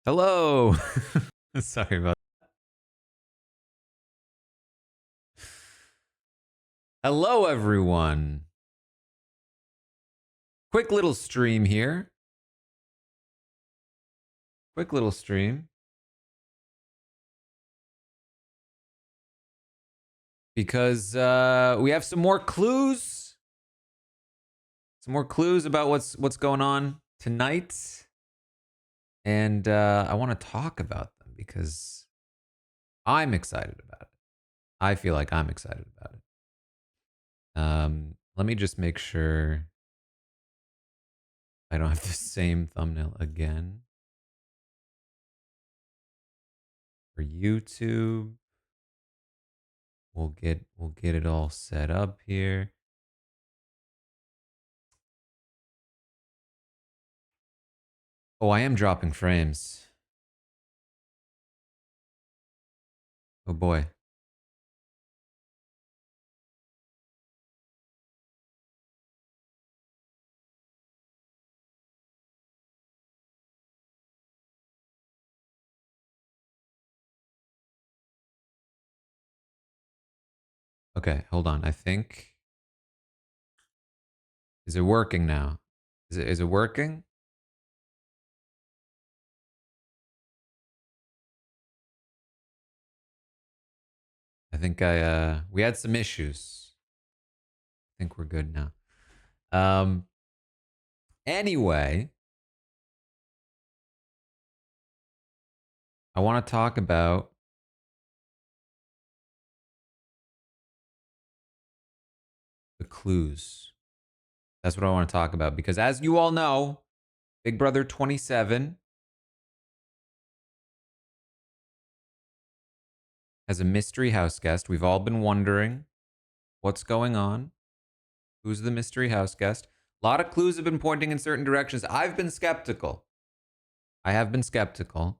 Hello. Sorry about Hello, everyone. Quick little stream here. Quick little stream. Because we have some more clues. Some more clues about what's going on tonight. And I want to talk about them because I'm excited about it. I feel like I'm excited about it. Let me just make sure I don't have the same thumbnail again. For YouTube. We'll get it all set up here. Oh, I am dropping frames. Oh boy. Okay, hold on. I think is it working now? Is it working? I think we had some issues. I think we're good now. Anyway, I want to talk about the clues. That's what I want to talk about because as you all know, Big Brother 27 has a mystery house guest. We've all been wondering what's going on. Who's the mystery house guest? A lot of clues have been pointing in certain directions. I've been skeptical. I have been skeptical.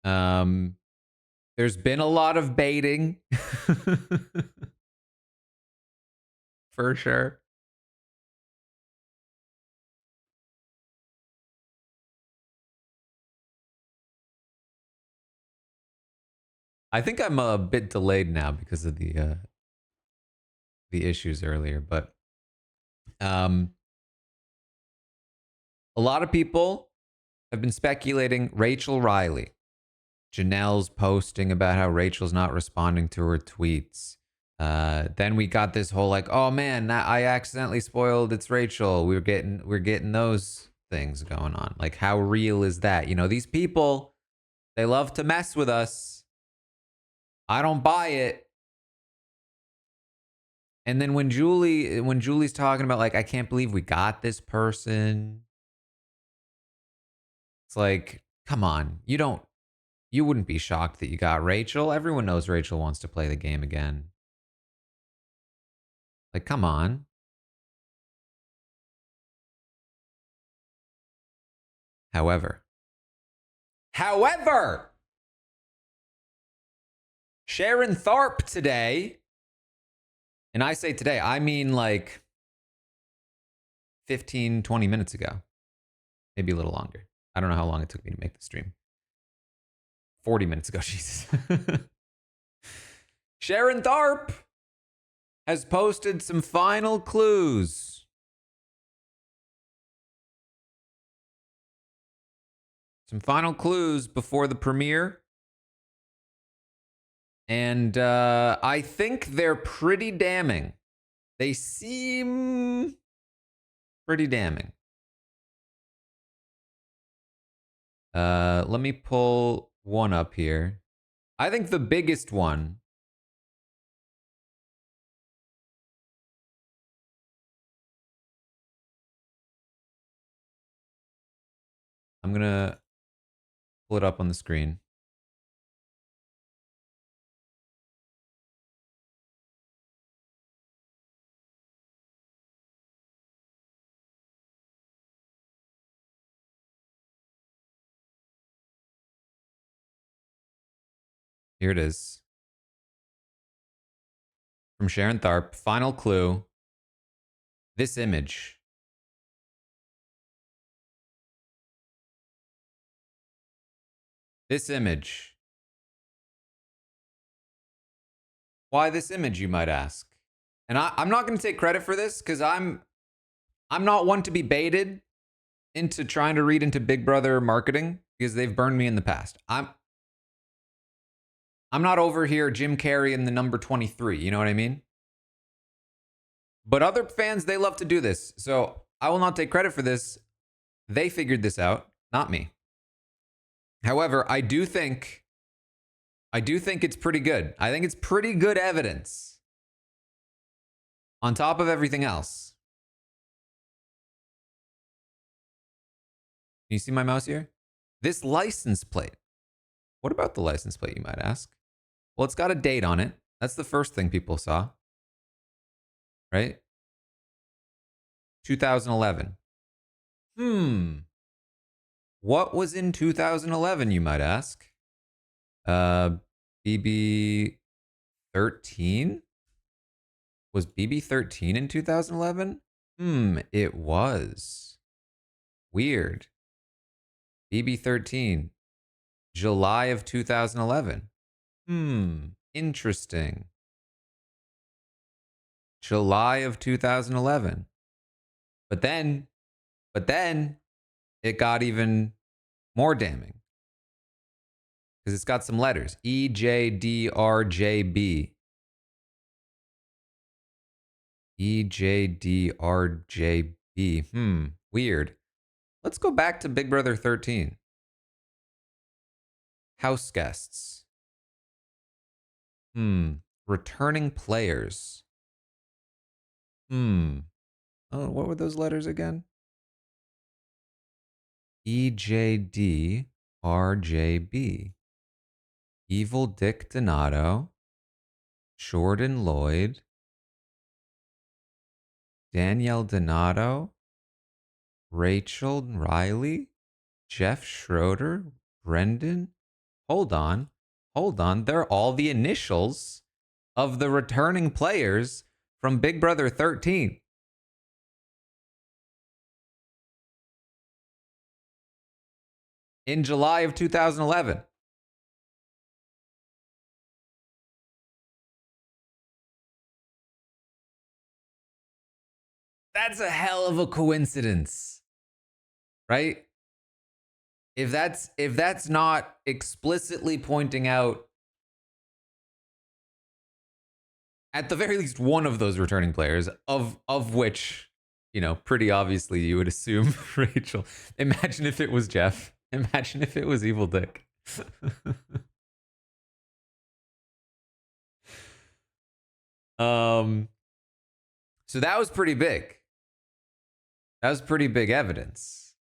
There's been a lot of baiting. For sure. I think I'm a bit delayed now because of the issues earlier, but a lot of people have been speculating Rachel Riley. Janelle's posting about how Rachel's not responding to her tweets. Then we got this whole like, oh man, I accidentally spoiled. It's Rachel. We're getting those things going on. Like, how real is that? You know, these people, they love to mess with us. I don't buy it. And then when Julie's talking about like, I can't believe we got this person. It's like, come on, you wouldn't be shocked that you got Rachel. Everyone knows Rachel wants to play the game again. Like, come on. However, Sharon Tharp today, and I say today, I mean like 15, 20 minutes ago, maybe a little longer. I don't know how long it took me to make the stream. 40 minutes ago, Jesus. Sharon Tharp has posted some final clues. Some final clues before the premiere. And I think they're pretty damning. They seem pretty damning. Let me pull one up here. I think the biggest one I'm going to pull it up on the screen. Here it is. From Sharon Tharp. Final clue. This image. This image. Why this image, you might ask? And I'm not going to take credit for this because I'm not one to be baited into trying to read into Big Brother marketing because they've burned me in the past. I'm not over here Jim Carrey in the number 23, you know what I mean? But other fans, they love to do this. So I will not take credit for this. They figured this out, not me. However, I do think it's pretty good. I think it's pretty good evidence on top of everything else. Can you see my mouse here? This license plate. What about the license plate, you might ask? Well, it's got a date on it. That's the first thing people saw. Right? 2011. What was in 2011, you might ask? BB 13? Was BB 13 in 2011? It was. Weird. BB 13. July of 2011. Interesting. July of 2011. But then it got even more damning. Because it's got some letters. EJDRJB. EJDRJB. Weird. Let's go back to Big Brother 13. Houseguests. Returning players. Oh, what were those letters again? EJDRJB. Evil Dick Donato. Jordan Lloyd. Danielle Donato. Rachel Riley. Jeff Schroeder. Brendan. Hold on. They're all the initials of the returning players from Big Brother 13. In July of 2011. That's a hell of a coincidence. Right? If that's not explicitly pointing out at the very least one of those returning players, of which, you know, pretty obviously you would assume Rachel. Imagine if it was Jeff. Imagine if it was Evil Dick. So that was pretty big. That was pretty big evidence.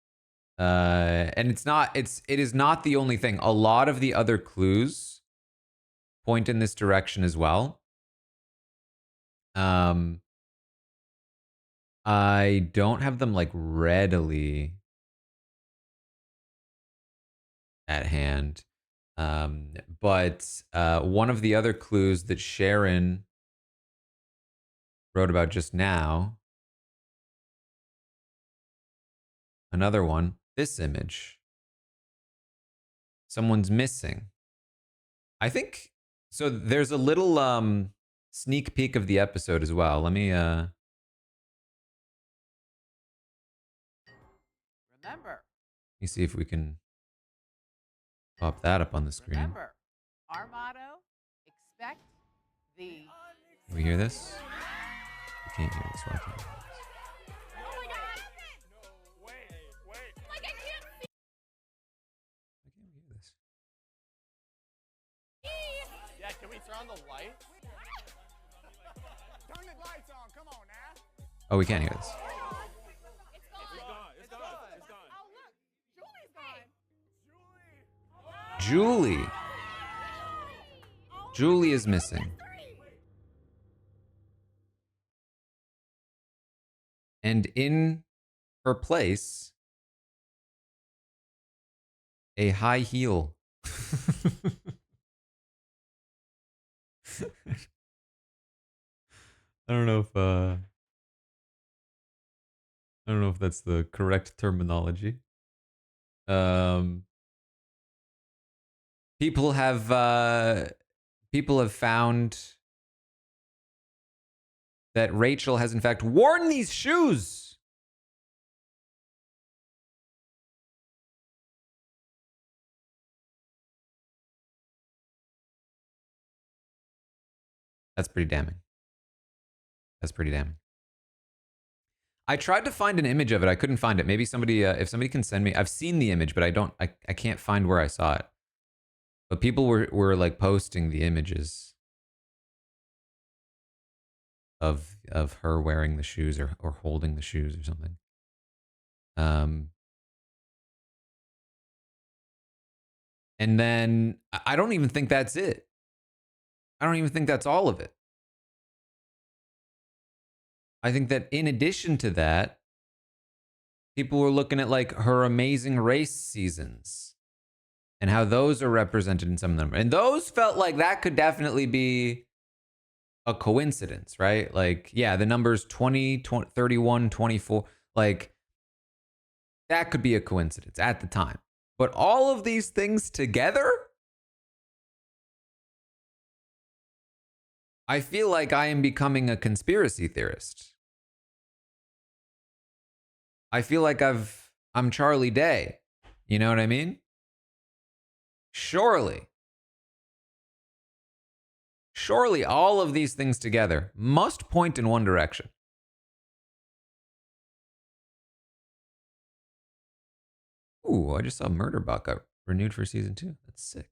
And it is not the only thing. A lot of the other clues point in this direction as well. I don't have them like readily at hand. But one of the other clues that Sharon wrote about just now, another one, this image. Someone's missing. I think so. There's a little sneak peek of the episode as well. Let me remember. Let me see if we can pop that up on the screen. Remember, our motto: expect the. Can we hear this? We can't hear this. Why can't we hear this? Oh my God! No, wait. Like I can't see. Why can't we hear this? Yeah, can we turn on the lights? Turn the lights on. Come on now. Oh, we can't hear this. It's gone. It's gone. Oh look, Julie's gone. Julie. Julie is missing. And in her place, a high heel. I don't know if that's the correct terminology. People have found that Rachel has in fact worn these shoes. That's pretty damning. That's pretty damning. I tried to find an image of it. I couldn't find it. Maybe somebody, if somebody can send me, I've seen the image, but I can't find where I saw it. But people were like posting the images of her wearing the shoes or holding the shoes or something. And then I don't even think that's it. I don't even think that's all of it. I think that in addition to that, people were looking at like her amazing race seasons and how those are represented in some of them. And those felt like that could definitely be a coincidence, right? Like, yeah, the numbers 20, 31, 24, like that could be a coincidence at the time. But all of these things together, I feel like I am becoming a conspiracy theorist. I feel like I'm Charlie Day. You know what I mean? Surely all of these things together must point in one direction. Ooh, I just saw Murderbot got renewed for season 2. That's sick.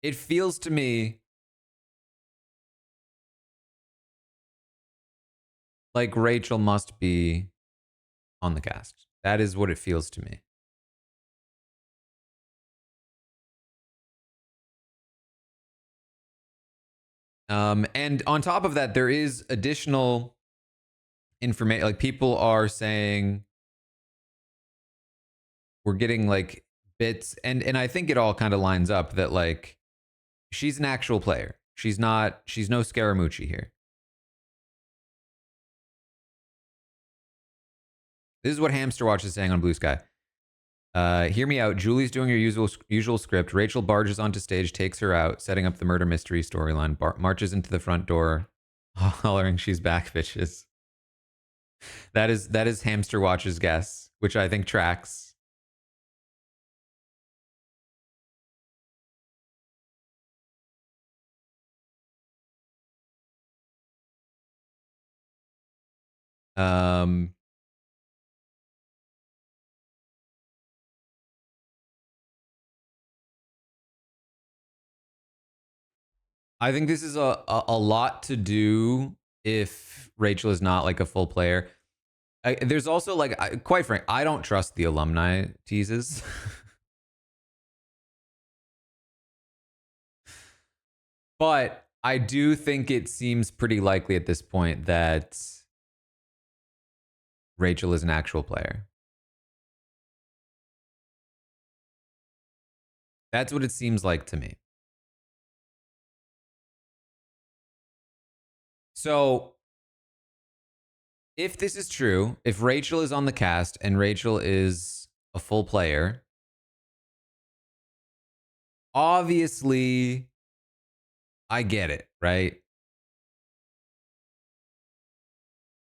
It feels to me like Rachel must be on the cast. That is what it feels to me. And on top of that, there is additional information. Like people are saying we're getting like bits, and I think it all kind of lines up that like she's an actual player. She's no Scaramucci here. This is what Hamster Watch is saying on Blue Sky. Hear me out. Julie's doing her usual script. Rachel barges onto stage, takes her out, setting up the murder mystery storyline. Marches into the front door, hollering, "She's back, bitches." That is Hamster Watch's guess, which I think tracks. I think this is a lot to do if Rachel is not like a full player. There's also like, quite frank, I don't trust the alumni teases. But I do think it seems pretty likely at this point that Rachel is an actual player. That's what it seems like to me. So if this is true, if Rachel is on the cast and Rachel is a full player, obviously I get it, right?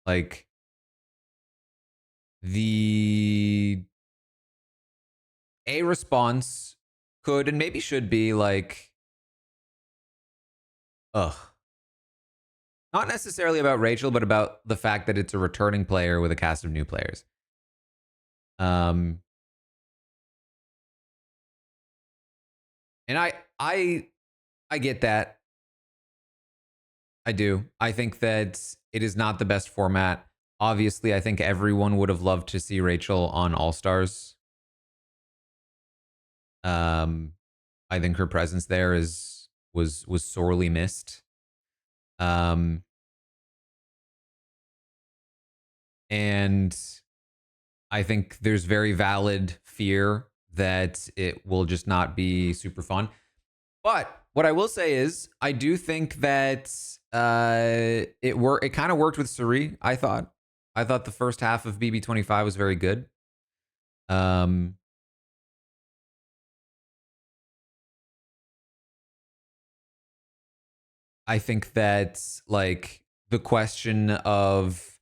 Like the A response could and maybe should be like, ugh. Not necessarily about Rachel, but about the fact that it's a returning player with a cast of new players. And I get that. I do. I think that it is not the best format. Obviously, I think everyone would have loved to see Rachel on All Stars. I think her presence there was sorely missed. And I think there's very valid fear that it will just not be super fun. But what I will say is, I do think that it kind of worked with Suri. I thought the first half of BB25 was very good. Um, I think that like the question of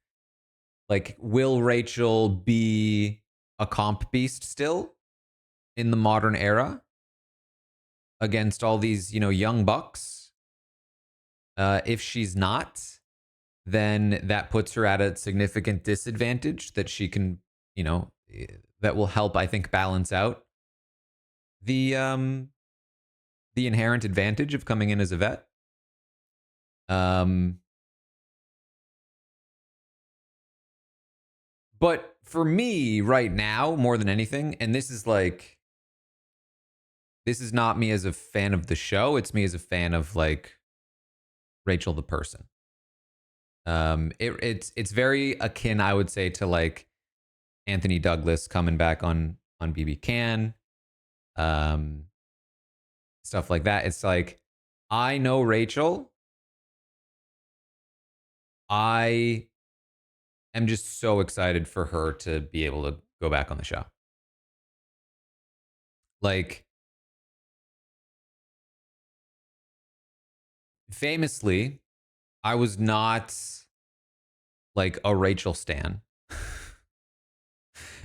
like, will Rachel be a comp beast still in the modern era against all these, young bucks? If she's not, then that puts her at a significant disadvantage that she can, that will help, I think, balance out the the inherent advantage of coming in as a vet. Um, but for me right now, more than anything, and this is not me as a fan of the show. It's me as a fan of like Rachel the person. It's very akin, I would say, to like Anthony Douglas coming back on BB Can, um, stuff like that. It's like, I know Rachel. I am just so excited for her to be able to go back on the show. Like, famously, I was not like a Rachel stan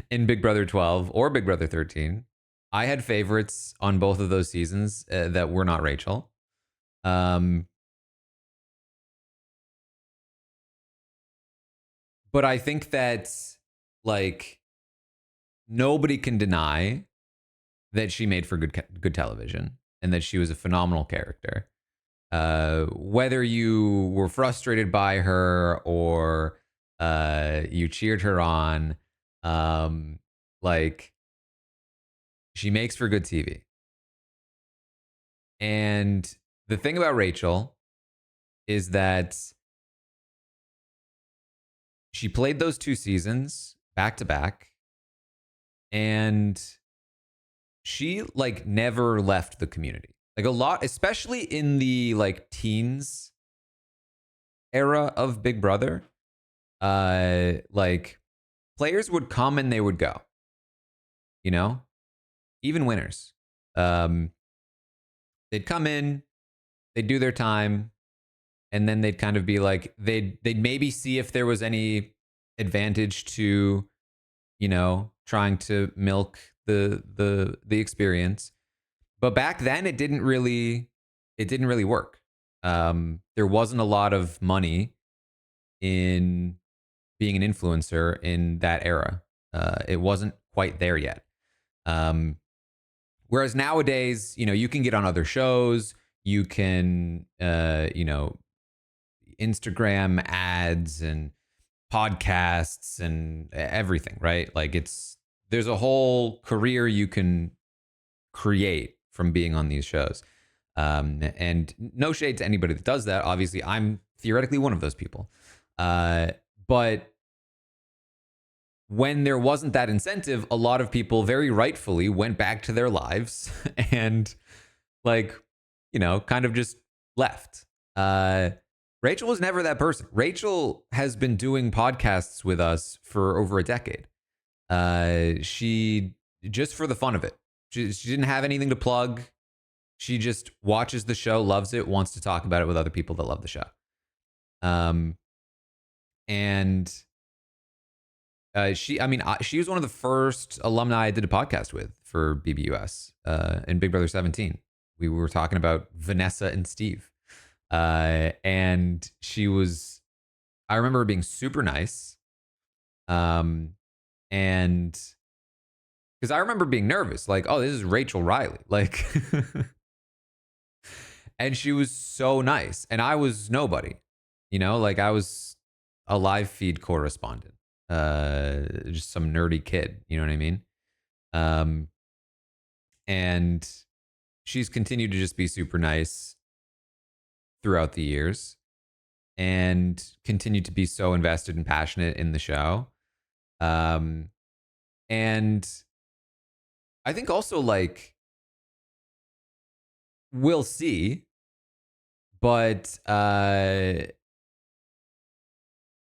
in Big Brother 12 or Big Brother 13. I had favorites on both of those seasons that were not Rachel. Um, but I think that like nobody can deny that she made for good television and that she was a phenomenal character. Whether you were frustrated by her or you cheered her on, um, like she makes for good TV. And the thing about Rachel is that she played those 2 seasons back to back, and she like never left the community. Like a lot, especially in the like teens era of Big Brother, like players would come and they would go, you know, even winners. Um, they'd come in, they'd do their time, and then they'd kind of be like, they'd maybe see if there was any advantage to, trying to milk the experience. But back then it didn't really work. There wasn't a lot of money in being an influencer in that era. It wasn't quite there yet. Whereas nowadays, you can get on other shows, you can, Instagram ads and podcasts and everything, right? Like there's a whole career you can create from being on these shows. And no shade to anybody that does that. Obviously, I'm theoretically one of those people. But when there wasn't that incentive, a lot of people very rightfully went back to their lives and like, kind of just left. Rachel was never that person. Rachel has been doing podcasts with us for over a decade. She just for the fun of it. She didn't have anything to plug. She just watches the show, loves it, wants to talk about it with other people that love the show. And she was one of the first alumni I did a podcast with for BBUS in Big Brother 17. We were talking about Vanessa and Steve. And I remember her being super nice. And because I remember being nervous, like, oh, this is Rachel Riley. Like, and she was so nice. And I was nobody, like I was a live feed correspondent, just some nerdy kid, you know what I mean? And she's continued to just be super nice throughout the years and continued to be so invested and passionate in the show. And I think also like we'll see. But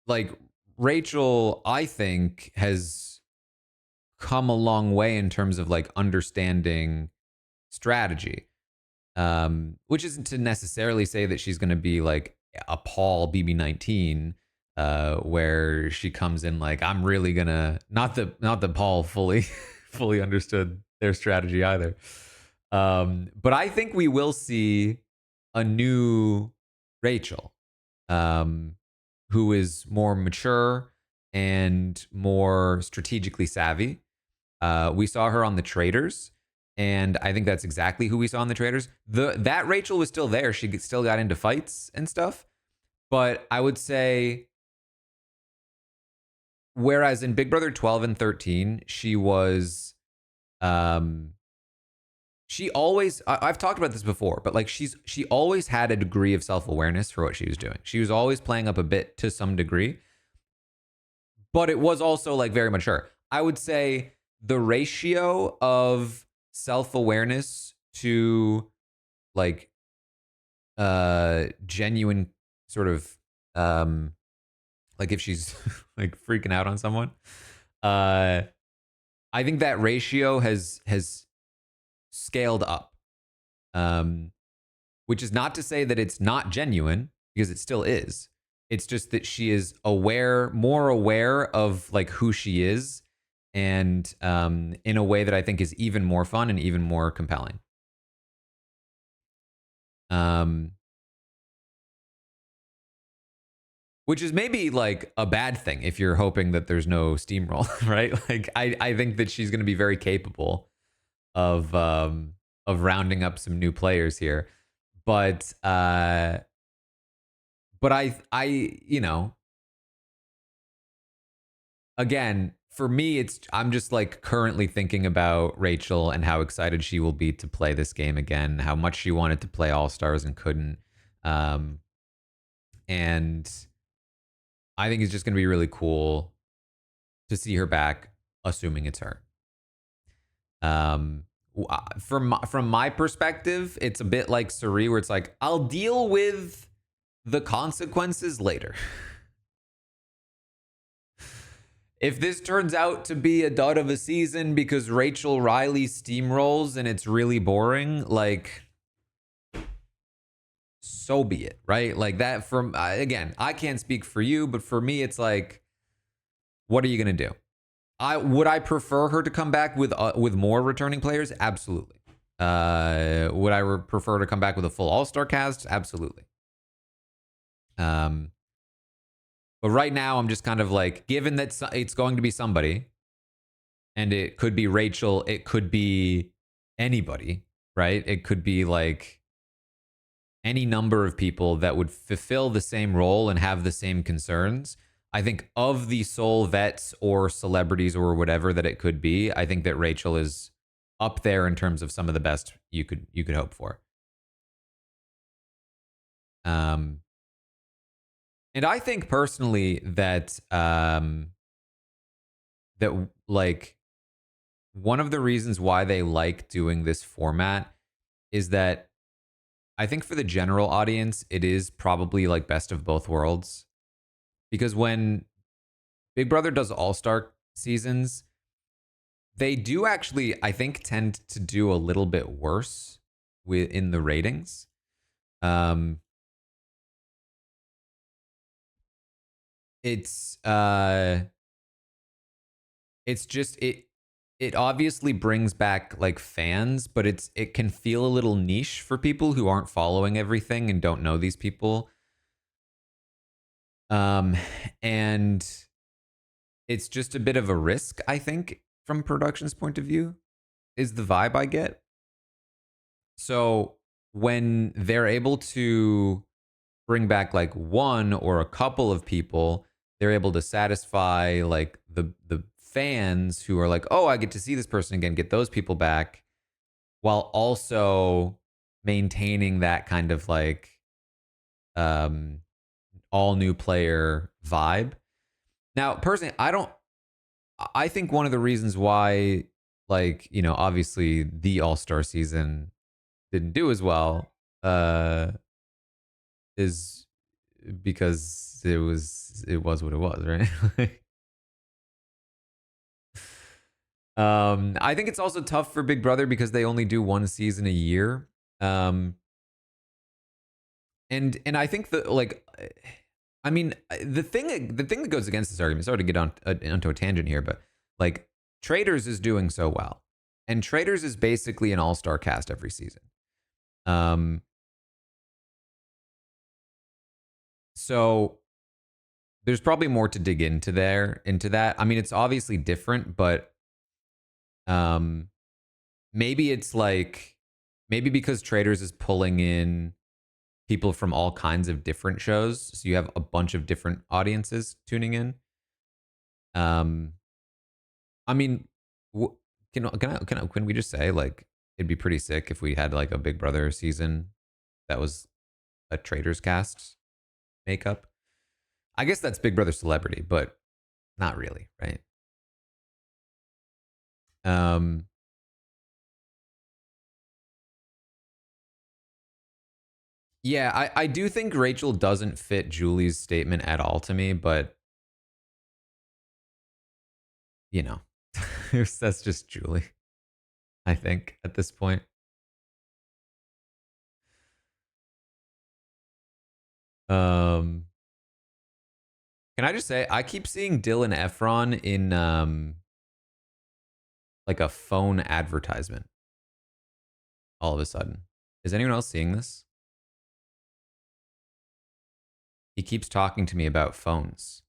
like Rachel, I think, has come a long way in terms of like understanding strategy. Which isn't to necessarily say that she's going to be like a Paul BB19, where she comes in like I'm really gonna not that Paul fully fully understood their strategy either. But I think we will see a new Rachel, um, who is more mature and more strategically savvy. We saw her on the Traders, and I think that's exactly who we saw on the Traders. That Rachel was still there; she still got into fights and stuff. But I would say, whereas in Big Brother 12 and 13, she was, she always. I've talked about this before, but like she always had a degree of self awareness for what she was doing. She was always playing up a bit to some degree, but it was also like very mature. I would say the ratio of self-awareness to like genuine sort of like if she's like freaking out on someone, I think that ratio has scaled up. Which is not to say that it's not genuine, because it still is. It's just that she is more aware of like who she is, and in a way that I think is even more fun and even more compelling. Which is maybe like a bad thing if you're hoping that there's no steamroll, right? Like I think that she's going to be very capable of rounding up some new players here, but I you know, again, for me, I'm just like currently thinking about Rachel and how excited she will be to play this game again, how much she wanted to play All Stars and couldn't. And I think it's just going to be really cool to see her back, assuming it's her. From my perspective, it's a bit like Suri, where it's like I'll deal with the consequences later. If this turns out to be a dud of a season because Rachel Riley steamrolls and it's really boring, like, so be it, right? Like that. From again, I can't speak for you, but for me, it's like, what are you gonna do? Would I prefer her to come back with more returning players? Absolutely. Would I prefer to come back with a full All-Star cast? Absolutely. But right now, I'm just kind of like, given that it's going to be somebody, and it could be Rachel, it could be anybody, right? It could be like any number of people that would fulfill the same role and have the same concerns. I think of the sole vets or celebrities or whatever that it could be, I think that Rachel is up there in terms of some of the best you could hope for. And I think personally that that like one of the reasons why they like doing this format is that I think for the general audience, it is probably like best of both worlds. Because when Big Brother does All-Star seasons, they do actually, I think, tend to do a little bit worse in the ratings. It's just it obviously brings back like fans, but it can feel a little niche for people who aren't following everything and don't know these people. And it's just a bit of a risk, I think, from production's point of view, is the vibe I get. So when they're able to bring back like one or a couple of people, they're able to satisfy like the fans who are like, oh, I get to see this person again, get those people back, while also maintaining that kind of like all new player vibe. Now, personally, I think one of the reasons why, like, you know, obviously the All-Star season didn't do as well is because it was what it was, right? I think it's also tough for Big Brother because they only do one season a year. Um, and I think that like, I mean, the thing that goes against this argument. Sorry to get on onto a tangent here, but like Traders is doing so well, and Traders is basically an all-star cast every season. Um, so there's probably more to dig into that. I mean, it's obviously different, but um, maybe it's like maybe because Traders is pulling in people from all kinds of different shows, so you have a bunch of different audiences tuning in. Um, I mean, can we just say like it'd be pretty sick if we had like a Big Brother season that was a Traders cast makeup? I guess that's Big Brother Celebrity, but not really, right? Um, yeah, I do think Rachel doesn't fit Julie's statement at all to me, but you know, that's just Julie, I think, at this point. Um, can I just say I keep seeing Dylan Efron in like a phone advertisement all of a sudden. Is anyone else seeing this? He keeps talking to me about phones.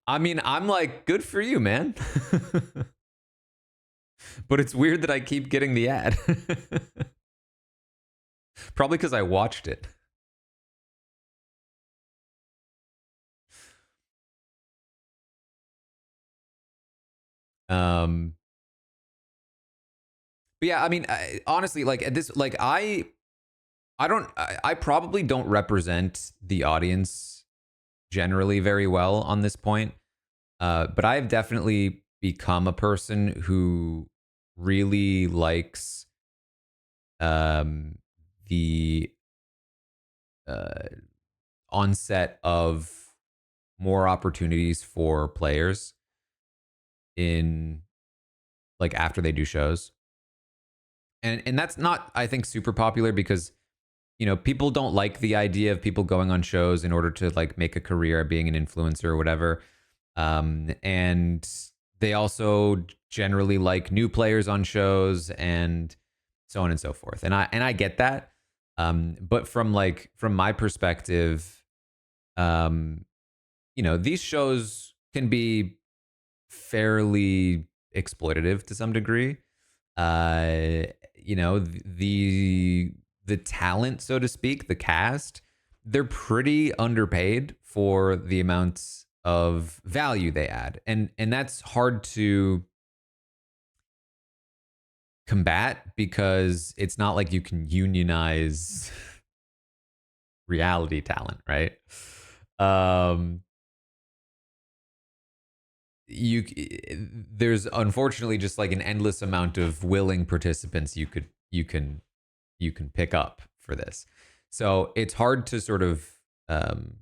I mean, I'm like, good for you, man. But it's weird that I keep getting the ad. Probably because I watched it. Um, but yeah, I mean, honestly, like at this, like I probably don't represent the audience generally very well on this point. But I have definitely become a person who really likes um, the uh, onset of more opportunities for players in like after they do shows. And that's not, I think, super popular because people don't like the idea of people going on shows in order to like make a career being an influencer or whatever. And they also generally like new players on shows and so on and so forth. And I get that. But from my perspective, um, these shows can be fairly exploitative to some degree. Uh, the talent, so to speak, the cast, they're pretty underpaid for the amounts of value they add, and that's hard to combat because it's not like you can unionize reality talent, right? Um, you there's unfortunately just like an endless amount of willing participants you can pick up for this. So it's hard to sort of um,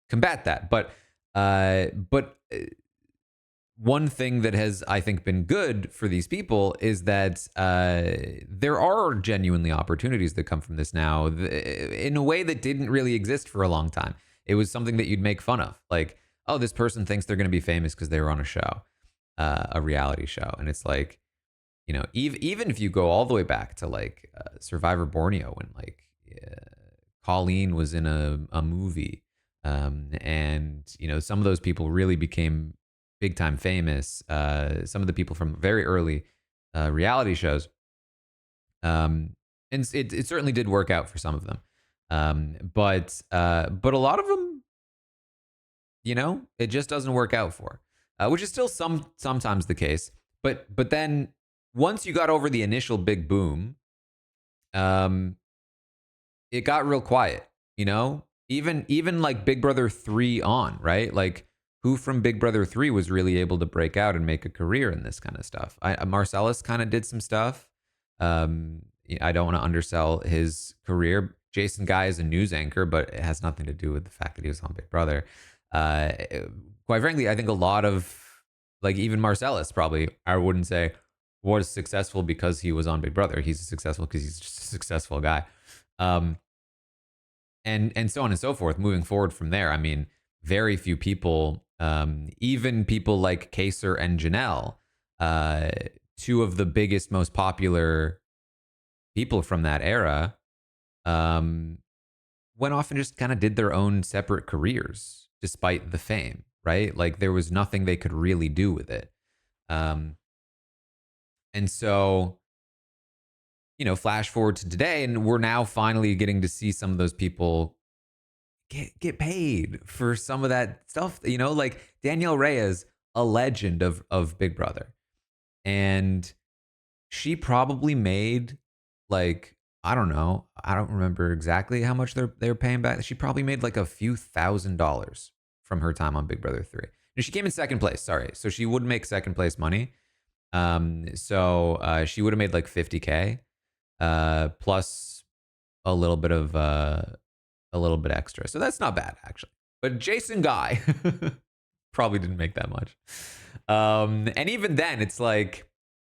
combat that. But one thing that has, I think, been good for these people is that there are genuinely opportunities that come from this now in a way that didn't really exist for a long time. It was something that you'd make fun of. Like, oh, this person thinks they're going to be famous because they were on a show, a reality show. And it's like, even if you go all the way back to like Survivor Borneo when like Colleen was in a movie, and some of those people really became big time famous. Some of the people from very early reality shows, and it certainly did work out for some of them, but a lot of them, it just doesn't work out for, which is still sometimes the case. But then once you got over the initial big boom, um, it got real quiet. Even like Big Brother 3 on, right? Like who from Big Brother 3 was really able to break out and make a career in this kind of stuff. Marcellus kind of did some stuff. I don't want to undersell his career. Jason Guy is a news anchor, but it has nothing to do with the fact that he was on Big Brother. Quite frankly, I think a lot of, like, even Marcellus probably, I wouldn't say was successful because he was on Big Brother. He's successful because he's just a successful guy. And so on and so forth. Moving forward from there, I mean, very few people, even people like Kaser and Janelle, two of the biggest, most popular people from that era, went off and just kind of did their own separate careers despite the fame, right? Like there was nothing they could really do with it. And so, you know, flash forward to today, and we're now finally getting to see some of those people get paid for some of that stuff. You know, like Danielle Reyes, a legend of Big Brother, and she probably made, like, I don't know, I don't remember exactly how much they're paying back. She probably made like a few $1,000s from her time on Big Brother 3. And she came in second place, sorry. So she would make second place money. So she would have made like 50K, plus a little bit of a little bit extra. So that's not bad actually. But Jason Guy probably didn't make that much. And even then it's like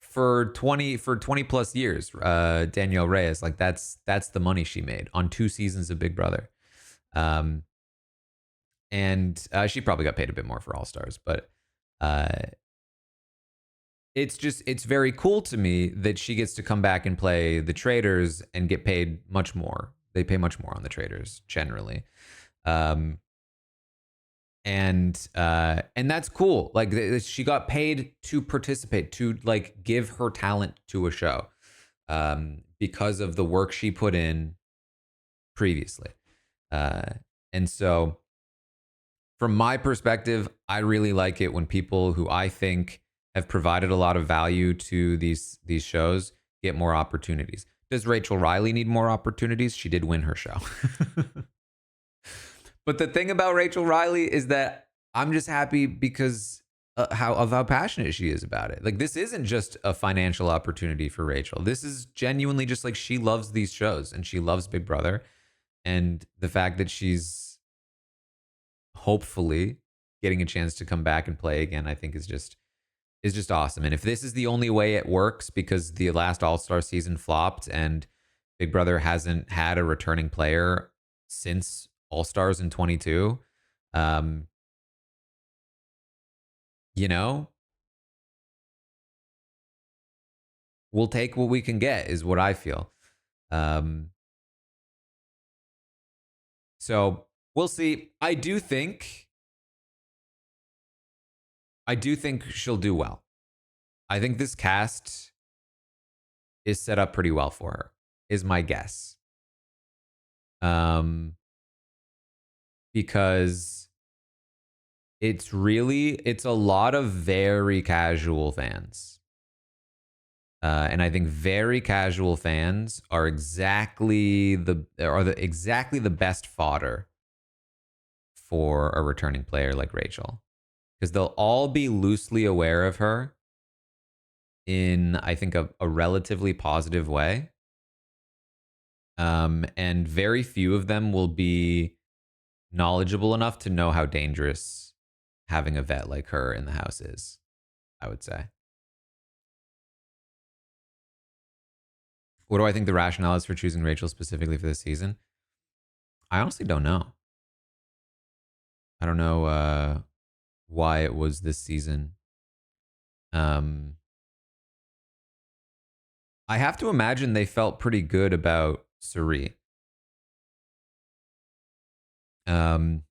for 20 plus years, Danielle Reyes, like that's the money she made on 2 seasons of Big Brother. And she probably got paid a bit more for All Stars, but it's very cool to me that she gets to come back and play the Traders and get paid much more. They pay much more on the Traders generally. And that's cool. Like she got paid to participate, to like give her talent to a show, because of the work she put in previously. And so from my perspective, I really like it when people who I think have provided a lot of value to these shows get more opportunities. Does Rachel Riley need more opportunities? She did win her show. But the thing about Rachel Riley is that I'm just happy because how passionate she is about it. Like this isn't just a financial opportunity for Rachel. This is genuinely just like she loves these shows and she loves Big Brother, and the fact that she's hopefully getting a chance to come back and play again, I think is just awesome. And if this is the only way it works because the last All-Star season flopped and Big Brother hasn't had a returning player since All-Stars in 22, you know, we'll take what we can get is what I feel. So we'll see. I do think she'll do well. I think this cast is set up pretty well for her, is my guess. Because it's a lot of very casual fans. And I think very casual fans are exactly the best fodder for a returning player like Rachel, because they'll all be loosely aware of her in, I think, a relatively positive way. And very few of them will be knowledgeable enough to know how dangerous having a vet like her in the house is, I would say. What do I think the rationale is for choosing Rachel specifically for this season? I honestly don't know. I don't know why it was this season. I have to imagine they felt pretty good about Suri. Given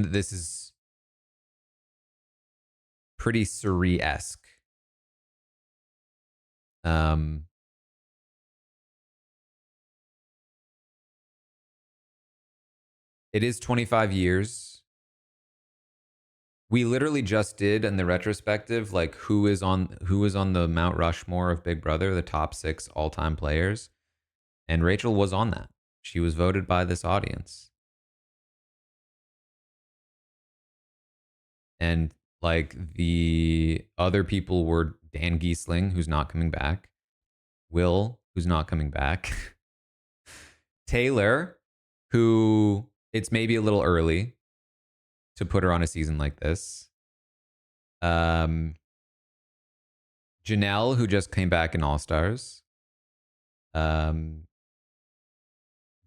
that this is pretty Suri-esque. It is 25 years. We literally just did in the retrospective, like who is on the Mount Rushmore of Big Brother, the top 6 all-time players. And Rachel was on that. She was voted by this audience. And like the other people were Dan Giesling, who's not coming back, Will, who's not coming back, Taylor, who it's maybe a little early to put her on a season like this. Um, Janelle, who just came back in All Stars. Um,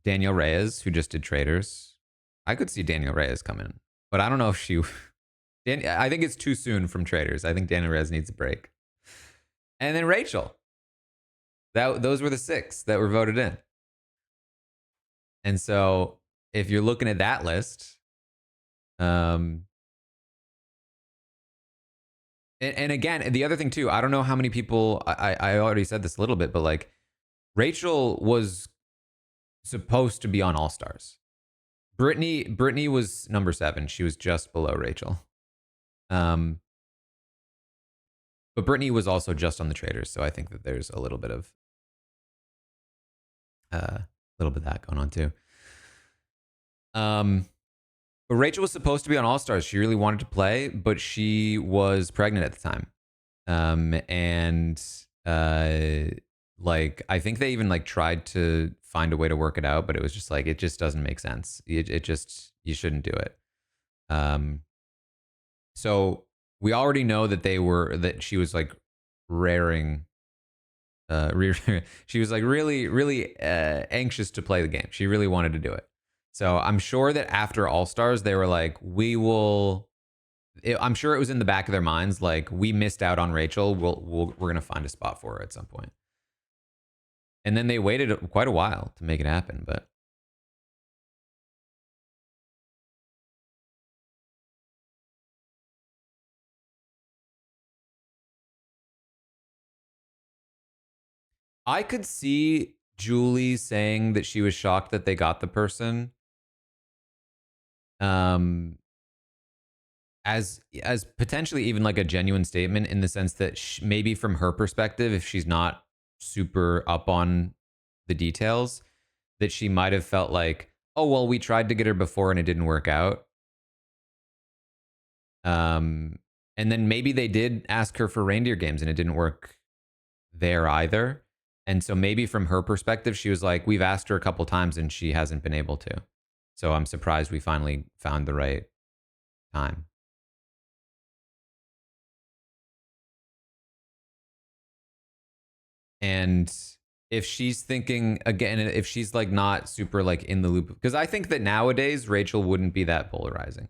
Danielle Reyes, who just did Traders. I could see Danielle Reyes come in, but I don't know if she. I think it's too soon from Traders. I think Danielle Reyes needs a break. And then Rachel. Those were the 6 that were voted in. And so if you're looking at that list, and again, the other thing too, I don't know how many people. I already said this a little bit, but like Rachel was supposed to be on All Stars. Brittany was number 7. She was just below Rachel. But Brittany was also just on the Traders, so I think that there's a little bit of that going on too. But Rachel was supposed to be on All Stars. She really wanted to play, but she was pregnant at the time. And like I think they even like tried to find a way to work it out, but it was just like it just doesn't make sense. It just you shouldn't do it. So we already know that she was like raring. She was like really anxious to play the game. She really wanted to do it. So I'm sure that after All Stars, they were like, we will. I'm sure it was in the back of their minds, like we missed out on Rachel. We're gonna find a spot for her at some point. And then they waited quite a while to make it happen, but I could see Julie saying that she was shocked that they got the person. As potentially even like a genuine statement in the sense that maybe from her perspective, if she's not super up on the details, that she might have felt like, oh well, we tried to get her before and it didn't work out. And then maybe they did ask her for reindeer games and it didn't work there either. And so maybe from her perspective, she was like, we've asked her a couple times and she hasn't been able to. So I'm surprised we finally found the right time. And if she's thinking again, if she's like not super like in the loop, because I think that nowadays Rachel wouldn't be that polarizing.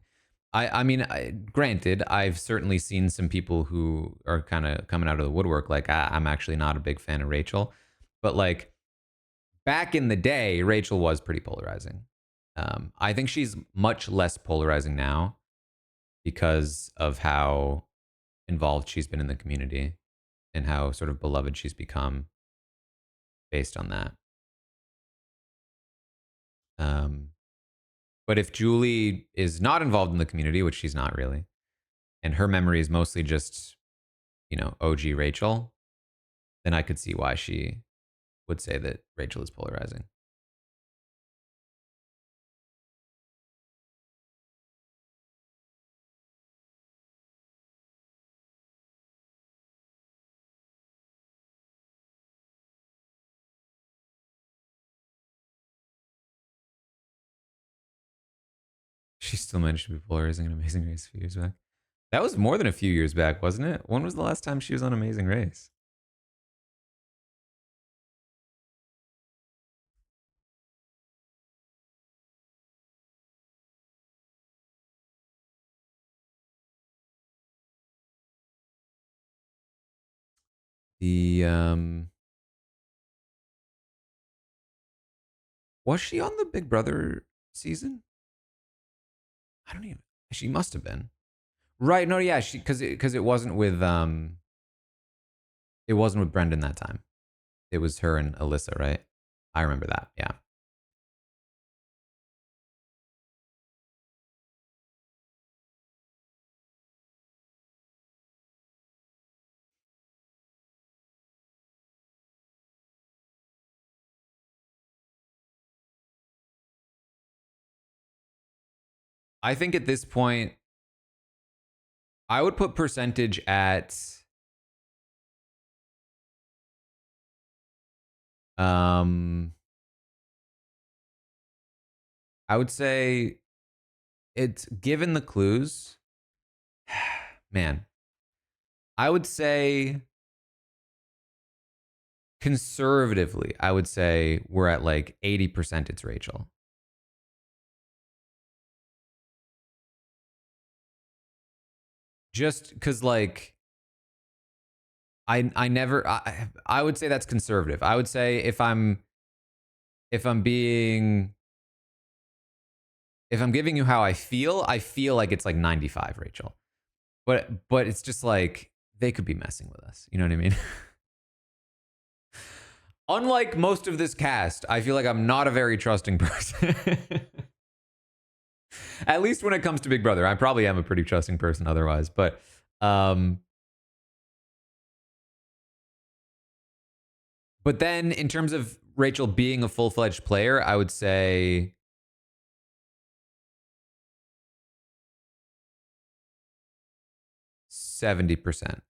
I mean, granted, I've certainly seen some people who are kind of coming out of the woodwork, like I'm actually not a big fan of Rachel, but like back in the day, Rachel was pretty polarizing. I think she's much less polarizing now because of how involved she's been in the community and how sort of beloved she's become based on that. Um, but if Julie is not involved in the community, which she's not really, and her memory is mostly just, OG Rachel, then I could see why she would say that Rachel is polarizing. She still managed to be polarizing in Amazing Race a few years back. That was more than a few years back, wasn't it? When was the last time she was on Amazing Race? The Was she on the Big Brother season? I don't even. She must have been. Right? No, yeah. She because it wasn't with Brendan that time. It was her and Alyssa, right? I remember that. Yeah. I think at this point, I would put percentage at I would say it's given the clues. Man, I would say conservatively, I would say we're at like 80% it's Rachel. Just because like I would say that's conservative. I would say if I'm being if I'm giving you how I feel like it's like 95 Rachel. But it's just like they could be messing with us. You know what I mean? Unlike most of this cast, I feel like I'm not a very trusting person. At least when it comes to Big Brother. I probably am a pretty trusting person otherwise, um but then in terms of Rachel being a full-fledged player, I would say 70%.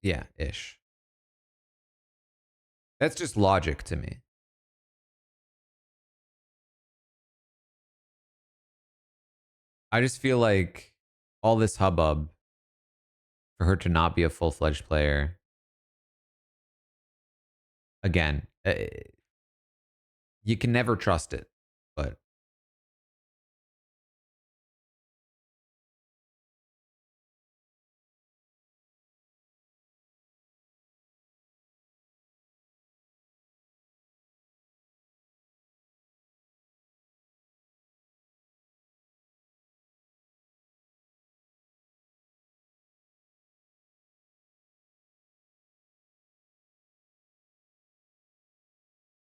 Yeah, ish. That's just logic to me. I just feel like all this hubbub for her to not be a full-fledged player. Again, you can never trust it, but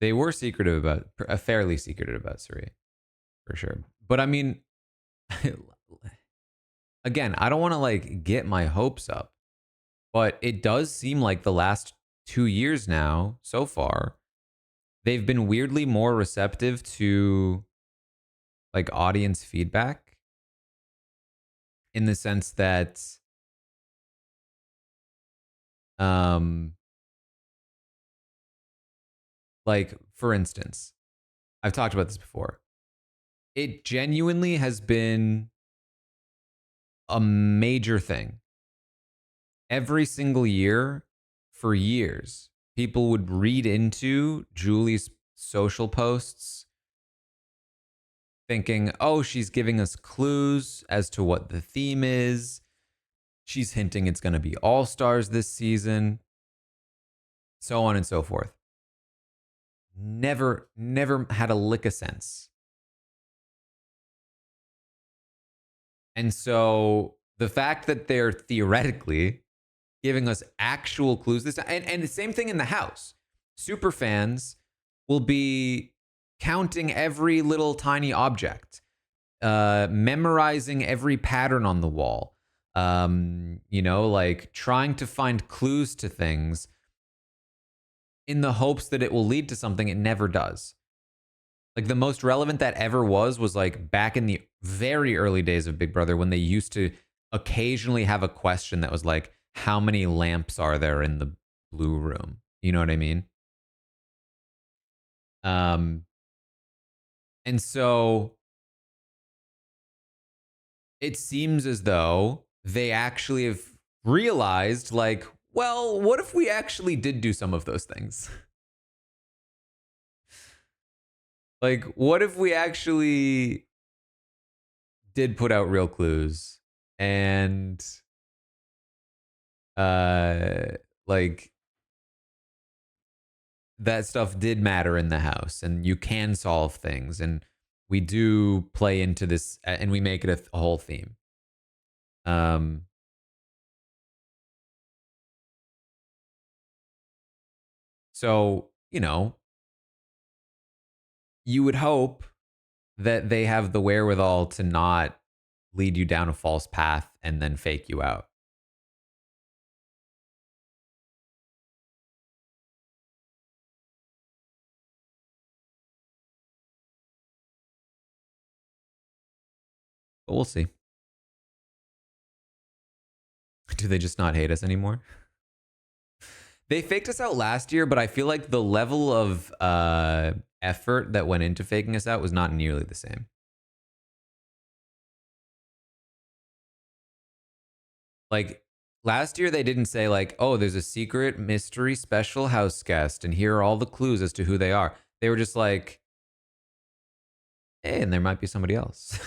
they were secretive about, fairly secretive about Suri, for sure. But I mean, again, I don't want to like get my hopes up, but it does seem like the last 2 years now, so far, they've been weirdly more receptive to like audience feedback in the sense that, um, like for instance, I've talked about this before. It genuinely has been a major thing. Every single year for years, people would read into Julie's social posts thinking, oh, she's giving us clues as to what the theme is. She's hinting it's going to be all stars this season, so on and so forth. Never had a lick of sense. And so the fact that they're theoretically giving us actual clues this time, and the same thing in the house. Super fans will be counting every little tiny object, memorizing every pattern on the wall, like trying to find clues to things in the hopes that it will lead to something. It never does. Like the most relevant that ever was like back in the very early days of Big Brother when they used to occasionally have a question that was like, how many lamps are there in the blue room? You know what I mean? Um, and so it seems as though they actually have realized, like, well, what if we actually did do some of those things? Like, what if we actually did put out real clues and like that stuff did matter in the house and you can solve things and we do play into this and we make it a whole theme. Um so, you would hope that they have the wherewithal to not lead you down a false path and then fake you out. But we'll see. Do they just not hate us anymore? They faked us out last year, but I feel like the level of effort that went into faking us out was not nearly the same. Like last year, they didn't say like, "Oh, there's a secret mystery special house guest, and here are all the clues as to who they are." They were just like, "Hey, and there might be somebody else."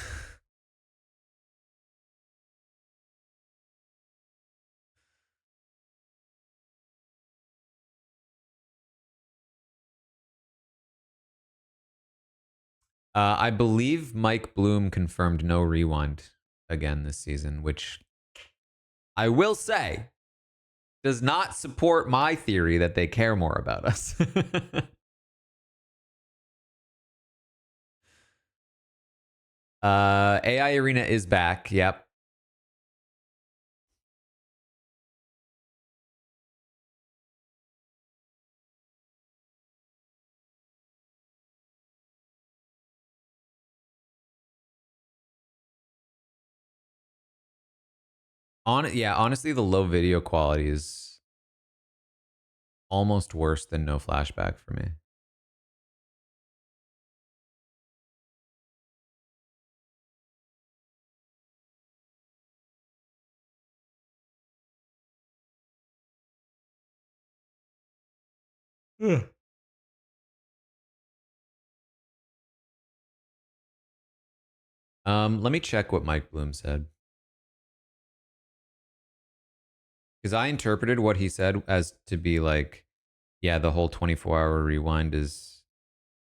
I believe Mike Bloom confirmed no rewind again this season, which I will say does not support my theory that they care more about us. AI Arena is back. Yep. Honestly, the low video quality is almost worse than no flashback for me. Let me check what Mike Bloom said. Because I interpreted what he said as to be like, yeah, the whole 24-hour rewind is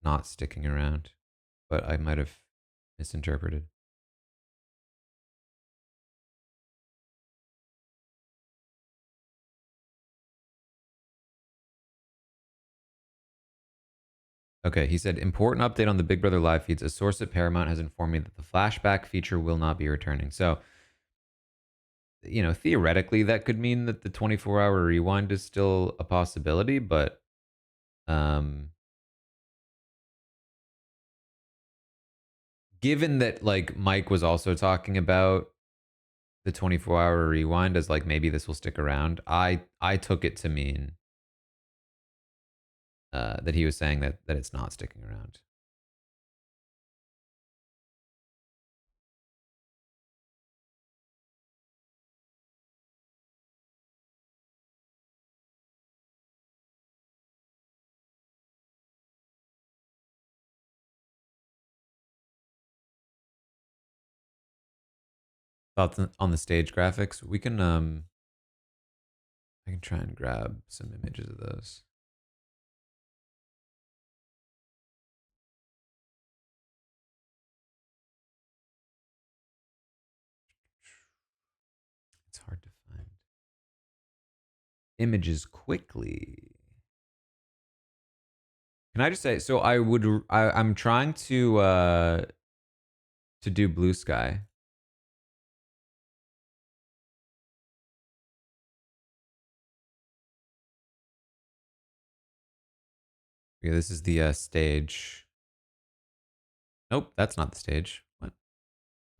not sticking around. But I might have misinterpreted. Okay, he said, important update on the Big Brother live feeds. A source at Paramount has informed me that the flashback feature will not be returning. So, you know, theoretically, that could mean that the 24-hour rewind is still a possibility, but given that like Mike was also talking about the 24-hour rewind as like maybe this will stick around, I took it to mean that he was saying that it's not sticking around. Thoughts on the stage graphics? We can I can try and grab some images of those. It's hard to find images quickly. Can I just say, so I'm trying to do Blue Sky. Okay, this is the stage. Nope, that's not the stage. What?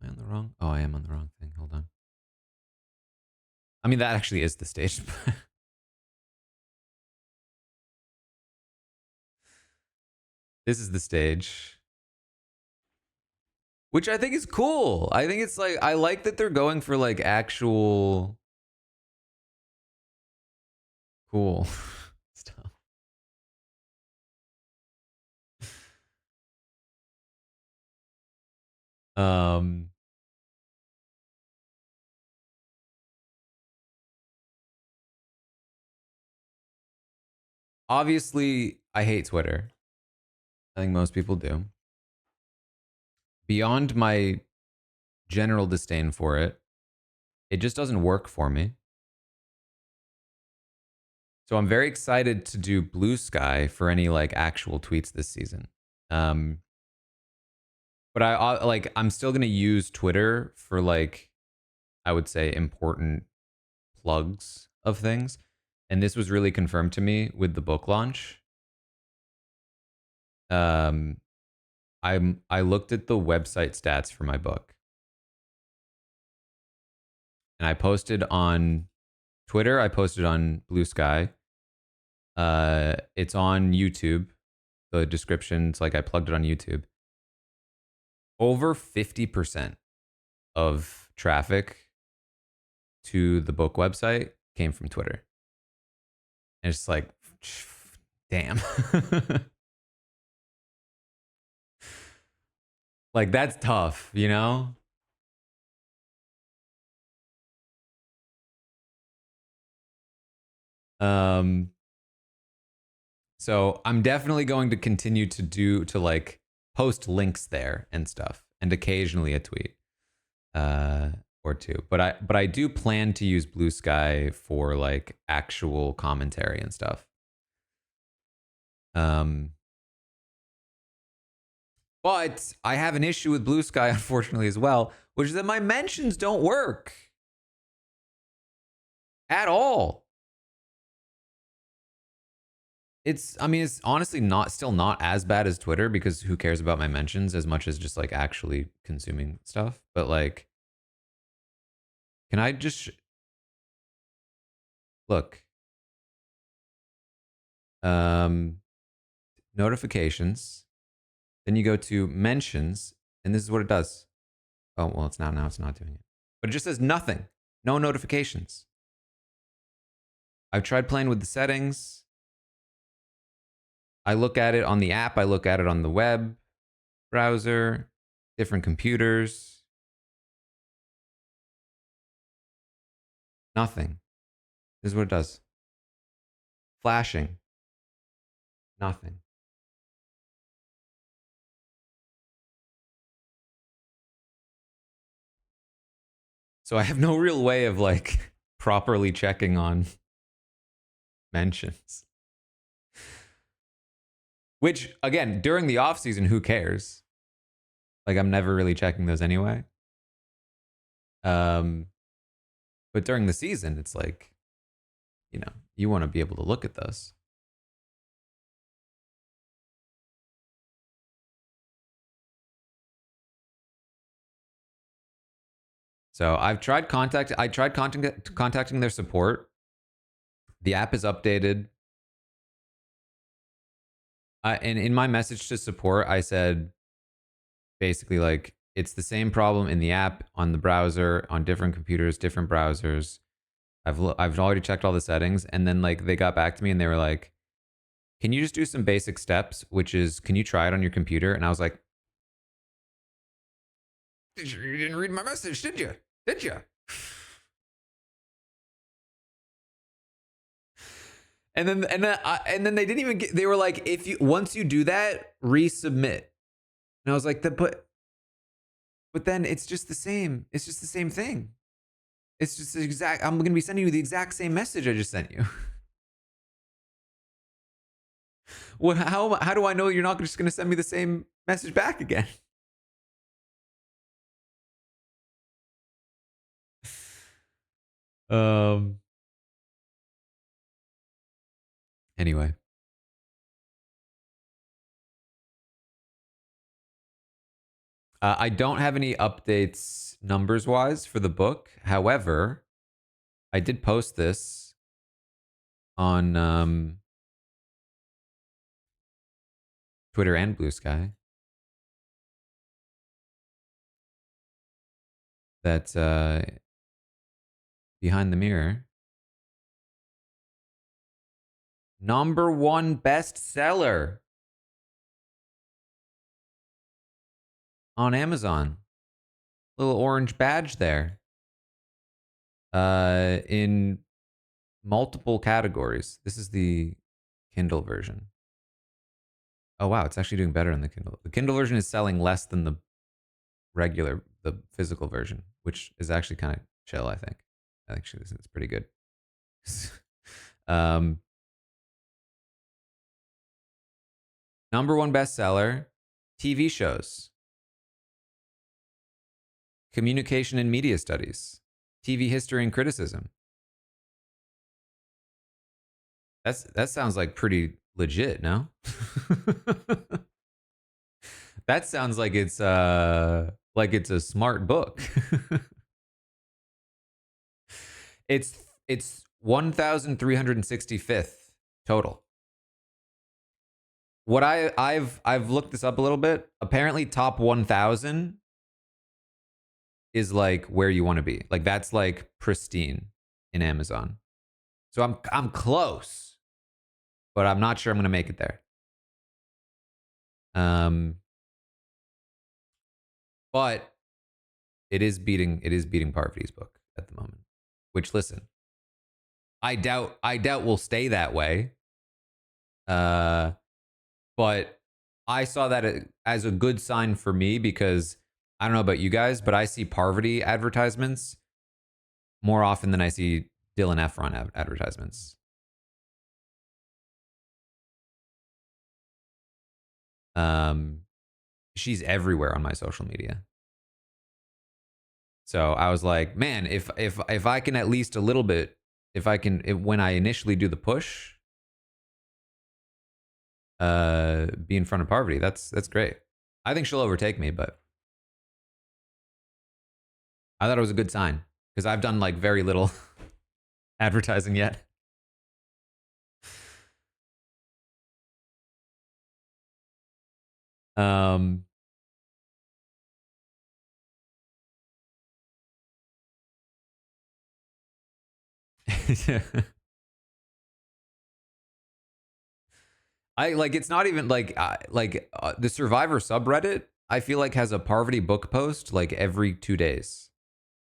Am I on the wrong? Oh, I am on the wrong thing. Hold on. I mean, that actually is the stage. This is the stage. Which I think is cool. I think it's like, I like that they're going for like actual cool stuff. Um, Obviously, I hate Twitter. I think most people do. Beyond my general disdain for it, it just doesn't work for me. So I'm very excited to do Blue Sky for any like actual tweets this season. But I'm still gonna use Twitter for like, I would say, important plugs of things. And this was really confirmed to me with the book launch. I looked at the website stats for my book, and I posted on Twitter, I posted on Blue Sky. It's on YouTube. The description, it's like I plugged it on YouTube. Over 50% of traffic to the book website came from Twitter. And it's like, damn. Like, that's tough, you know? So I'm definitely going to continue to like post links there and stuff, and occasionally a tweet or two. But I do plan to use Blue Sky for like actual commentary and stuff. But I have an issue with Blue Sky, unfortunately, as well, which is that my mentions don't work at all. I mean, it's honestly still not as bad as Twitter, because who cares about my mentions as much as just like actually consuming stuff. But like, can I just look? Notifications. Then you go to mentions, and this is what it does. Oh, well, now it's not doing it. But it just says nothing. No notifications. I've tried playing with the settings. I look at it on the app. I look at it on the web browser, different computers. Nothing. This is what it does. Flashing. Nothing. So I have no real way of like properly checking on mentions. Which, again, during the off season, who cares? Like, I'm never really checking those anyway. But during the season, it's like, you know, you want to be able to look at those. So I've tried contacting their support. The app is updated. And in my message to support, I said basically like, it's the same problem in the app, on the browser, on different computers, different browsers. I've already checked all the settings, and then like they got back to me and they were like, "Can you just do some basic steps? Which is, can you try it on your computer?" And I was like, "You didn't read my message, did you? Did you?" And then they didn't even get. They were like, once you do that, resubmit. And I was like, but then it's just the same. It's just the same thing. It's just the exact. I'm gonna be sending you the exact same message I just sent you. Well, how do I know you're not just gonna send me the same message back again? Anyway. I don't have any updates numbers wise for the book. However, I did post this on Twitter and Blue Sky. That Behind the Mirror, #1 bestseller on Amazon. Little orange badge there. In multiple categories. This is the Kindle version. Oh wow, it's actually doing better on the Kindle. The Kindle version is selling less than the physical version, which is actually kind of chill, I think. Actually, it's pretty good. #1 bestseller, TV shows, communication and media studies, TV history and criticism. That sounds like pretty legit, no? That sounds like it's a smart book. It's 1365th total. What I've looked this up a little bit. Apparently, top 1,000 is like where you want to be. Like that's like pristine in Amazon. So I'm close, but I'm not sure I'm gonna make it there. But it is beating Parvati's book at the moment. Which, listen, I doubt will stay that way. But I saw that as a good sign for me because I don't know about you guys, but I see Parvati advertisements more often than I see Dylan Efron advertisements. She's everywhere on my social media. So I was like, man, if I can at least a little bit, when I initially do the push, be in front of Parvati, that's great. I think she'll overtake me, but I thought it was a good sign because I've done like very little advertising yet. I like it's not even like the Survivor subreddit. I feel like has a Parvati book post like every 2 days,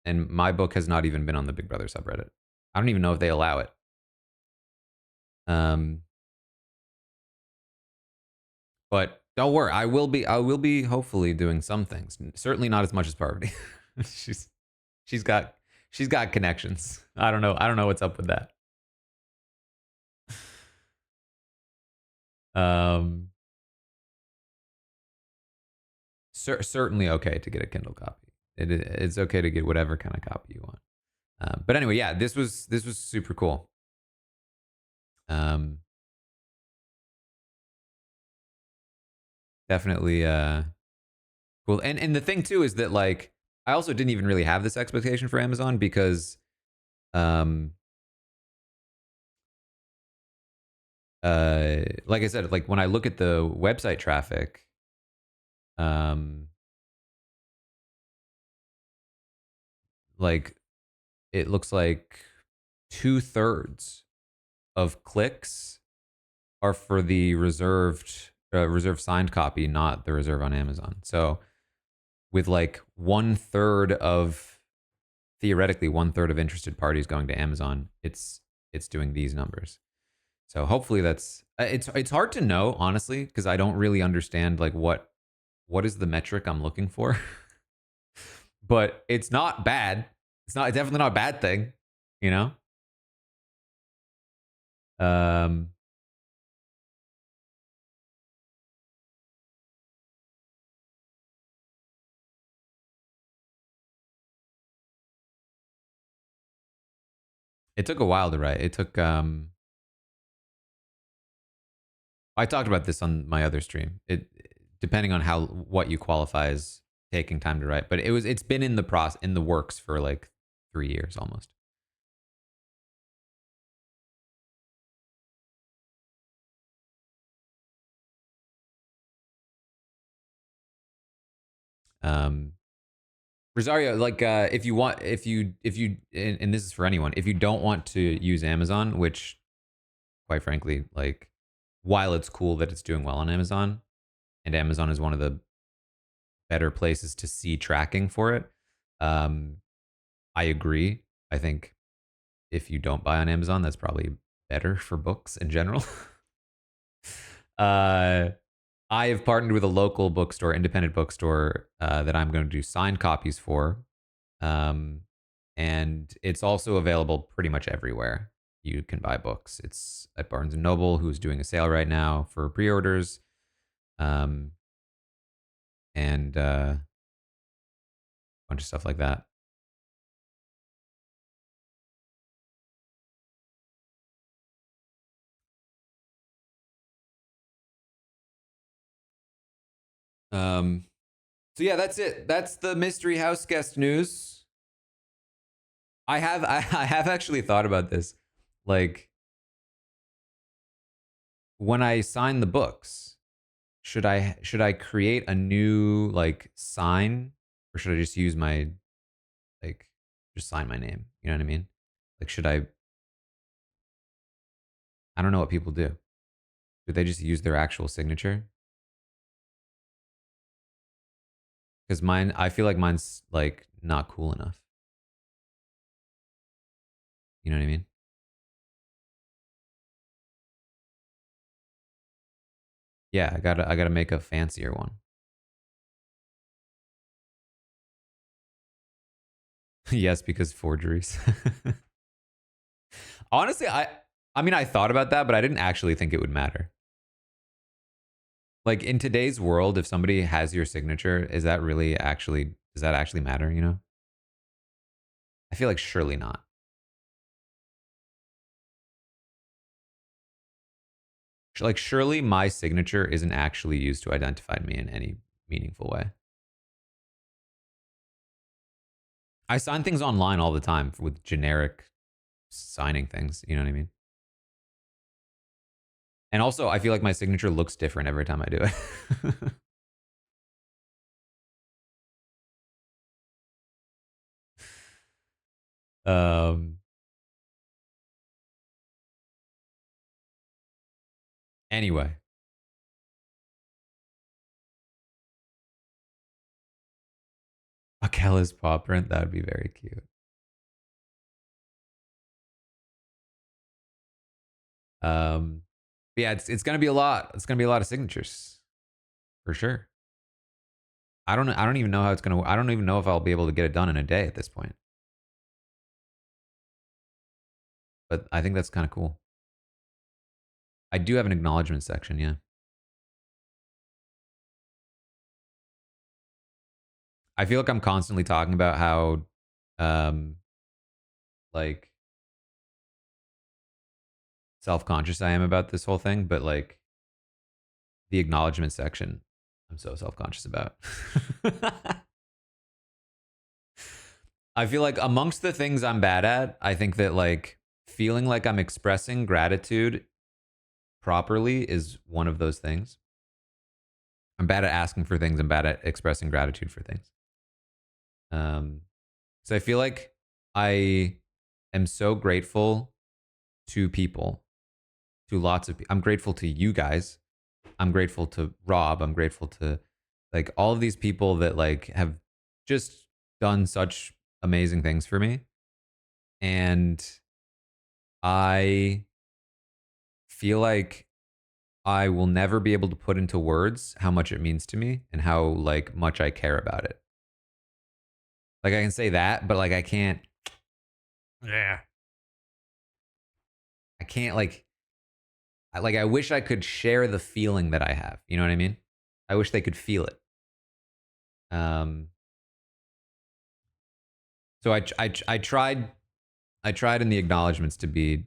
and my book has not even been on the Big Brother subreddit. I don't even know if they allow it. But don't worry, I will be hopefully doing some things. Certainly not as much as Parvati. she's got connections. I don't know what's up with that. Certainly okay to get a Kindle copy. It's okay to get whatever kind of copy you want. But anyway, yeah, this was super cool. Definitely cool. And the thing too is that like I also didn't even really have this expectation for Amazon because like I said, like when I look at the website traffic, like it looks like 2/3 of clicks are for the reserved signed copy, not the reserve on Amazon. So with like 1/3 of theoretically 1/3 of interested parties going to Amazon, it's doing these numbers. So hopefully that's it's hard to know honestly because I don't really understand like what is the metric I'm looking for. But it's not bad. It's definitely not a bad thing, you know? It took a while to write. It took I talked about this on my other stream. It depending on what you qualify as taking time to write, but it's been in the works for like 3 years almost. Rosario, like if you and this is for anyone, if you don't want to use Amazon, which quite frankly, like while it's cool that it's doing well on Amazon, and Amazon is one of the better places to see tracking for it, I agree. I think if you don't buy on Amazon, that's probably better for books in general. I have partnered with a local bookstore, independent bookstore, that I'm going to do signed copies for. And it's also available pretty much everywhere you can buy books. It's at Barnes & Noble, who's doing a sale right now for pre-orders. And a bunch of stuff like that. So yeah, that's it. That's the mystery house guest news. I have actually thought about this. Like, when I sign the books, should I create a new like sign, or should I just use my like just sign my name? You know what I mean? Like, should I don't know what people do. Do they just use their actual signature? Because mine, I feel like mine's like not cool enough. You know what I mean? Yeah, I gotta make a fancier one. Yes, because forgeries. Honestly, I mean I thought about that, but I didn't actually think it would matter. Like in today's world, if somebody has your signature, is that really actually does that actually matter, you know? I feel like surely not. Like surely my signature isn't actually used to identify me in any meaningful way. I sign things online all the time with generic signing things, you know what I mean? And also, I feel like my signature looks different every time I do it. Anyway, a Kellis paw print, that would be very cute. Um, but yeah, it's gonna be a lot. It's gonna be a lot of signatures for sure. I don't even know how it's gonna. I don't even know if I'll be able to get it done in a day at this point. But I think that's kind of cool. I do have an acknowledgement section. Yeah, I feel like I'm constantly talking about how, um, like self conscious I am about this whole thing. But like the acknowledgement section, I'm so self conscious about. I feel like amongst the things I'm bad at, I think that like feeling like I'm expressing gratitude properly is one of those things. I'm bad at asking for things. I'm bad at expressing gratitude for things. Um, so I feel like I am so grateful to people, to lots of people. I'm grateful to you guys. I'm grateful to Rob. I'm grateful to like all of these people that like have just done such amazing things for me. And I feel like I will never be able to put into words how much it means to me and how like much I care about it. Like I can say that, but like I can't. Yeah. I can't like. I wish I could share the feeling that I have. You know what I mean? I wish they could feel it. Um. So I tried in the acknowledgments to be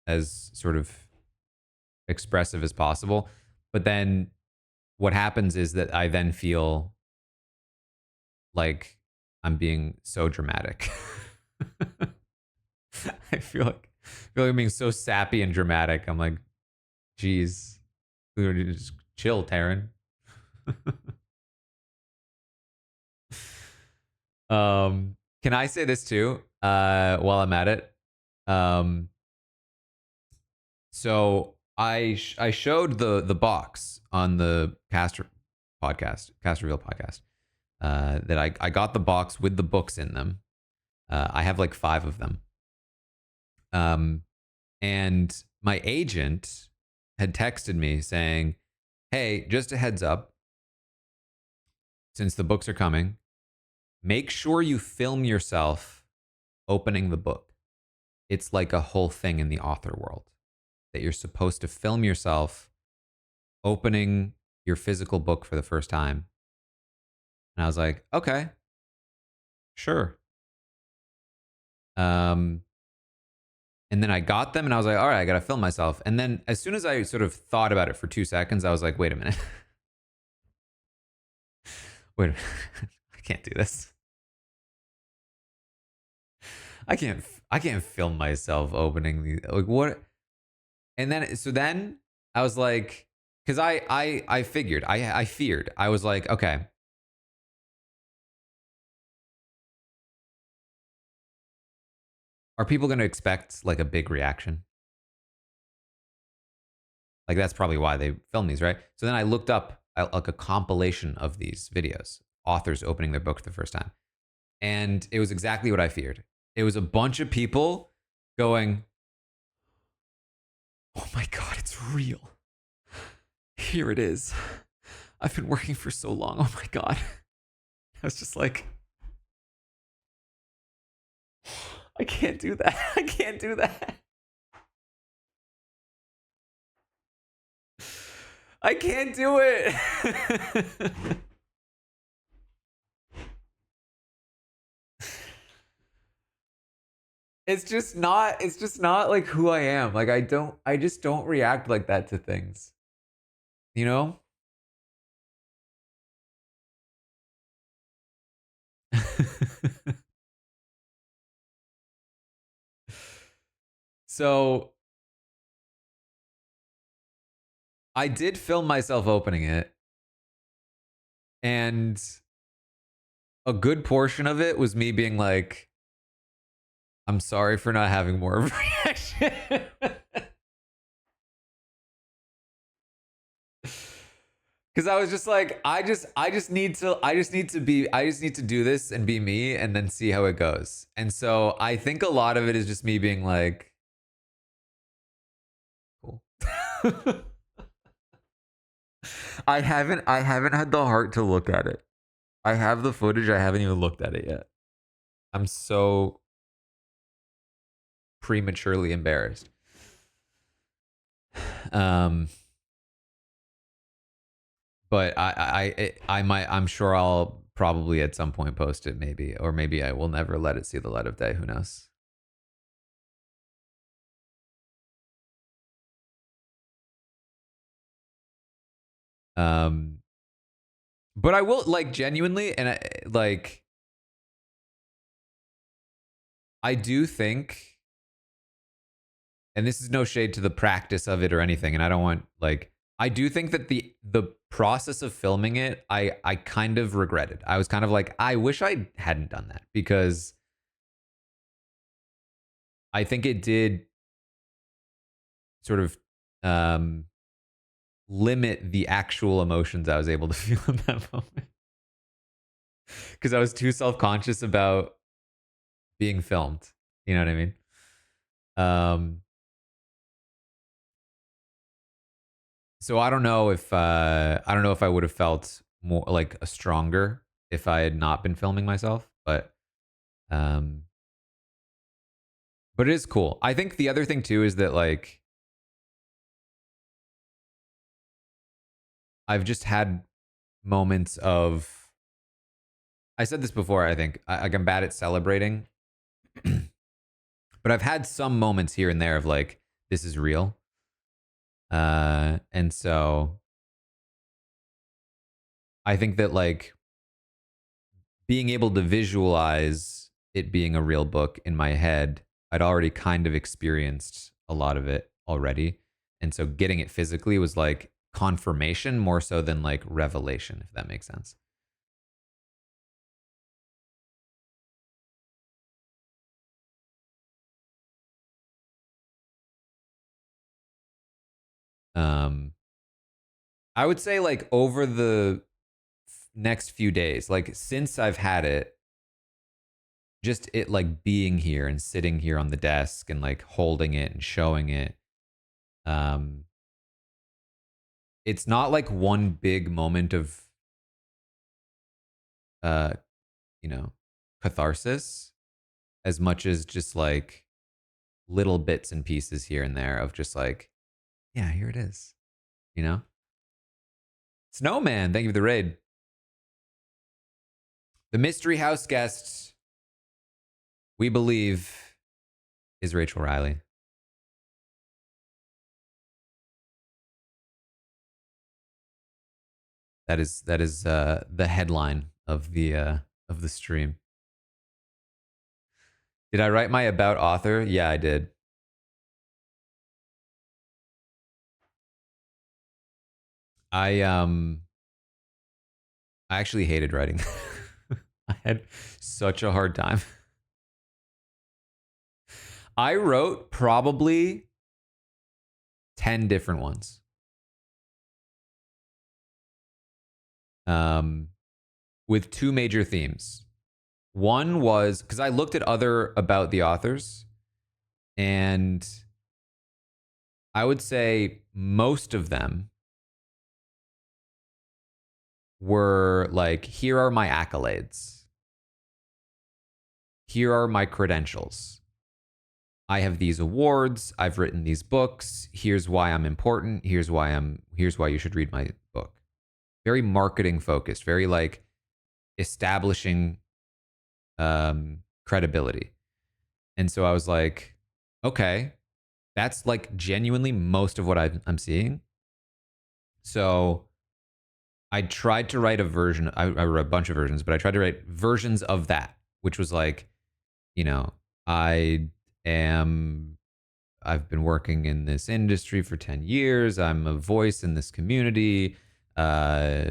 as sort of expressive as possible, but then what happens is that I then feel like I'm being so dramatic. I feel like I'm being so sappy and dramatic. I'm like, geez, just chill, Taryn. Can I say this too? While I'm at it, um, so I showed the box on the Cast Reveal podcast. That I got the box with the books in them. I have like 5 of them. And my agent had texted me saying, "Hey, just a heads up, since the books are coming, make sure you film yourself opening the book. It's like a whole thing in the author world that you're supposed to film yourself opening your physical book for the first time." And I was like, "Okay, sure." Um, and then I got them and I was like, "All right, I got to film myself." And then as soon as I sort of thought about it for 2 seconds, I was like, "Wait a minute." Wait a minute. I can't do this. I can't film myself opening these. Like what? And then I was like, because I figured I feared. I was like, okay, are people going to expect like a big reaction? Like that's probably why they film these, right? So then I looked up like a compilation of these videos, authors opening their book for the first time, and it was exactly what I feared. It was a bunch of people going, "Oh my god, it's real! Here it is. I've been working for so long. Oh my god." I was just like, I can't do that. I can't do that. I can't do it. It's just not like who I am. Like I just don't react like that to things. You know? So I did film myself opening it, and a good portion of it was me being like, I'm sorry for not having more of a reaction. Cause I was just like, I just need to do this and be me and then see how it goes. And so I think a lot of it is just me being like, cool. I haven't had the heart to look at it. I have the footage, I haven't even looked at it yet. I'm so prematurely embarrassed. Um but I'm sure I'll probably at some point post it, maybe, or maybe I will never let it see the light of day. Who knows? Um, but I will, like, genuinely, and I do think, and this is no shade to the practice of it or anything, and I don't want, like, I do think that the process of filming it, I kind of regretted. I was kind of like, I wish I hadn't done that, because I think it did sort of um limit the actual emotions I was able to feel in that moment, because I was too self-conscious about being filmed. You know what I mean? Um, so I don't know if I would have felt more like a stronger if I had not been filming myself, um, but it is cool. I think the other thing too is that, like, I've just had moments of, I said this before, I think, like, I'm bad at celebrating, but I've had some moments here and there of like, this is real. And so I think that, like, being able to visualize it being a real book in my head, I'd already kind of experienced a lot of it already. And so getting it physically was like confirmation more so than like revelation, if that makes sense. Um, I would say, like, over the next few days, like since I've had it, just it like being here and sitting here on the desk and like holding it and showing it, um, it's not like one big moment of uh, you know, catharsis, as much as just like little bits and pieces here and there of just like, yeah, here it is, you know? Snowman, thank you for the raid. The mystery house guest, we believe, is Rachel Riley. That is the headline of the stream. Did I write my about author? Yeah, I did. I I actually hated writing. I had such a hard time. I wrote probably 10 different ones. Um, with two major themes. One was because I looked at other about the authors, and I would say most of them were like, here are my accolades. Here are my credentials. I have these awards. I've written these books. Here's why I'm important. Here's why you should read my book. Very marketing focused, very like establishing credibility. And so I was like, okay, that's like genuinely most of what I'm seeing. So I tried to write a version. I wrote a bunch of versions, but I tried to write versions of that, which was like, you know, I am I've been working in this industry for 10 years. I'm a voice in this community, uh,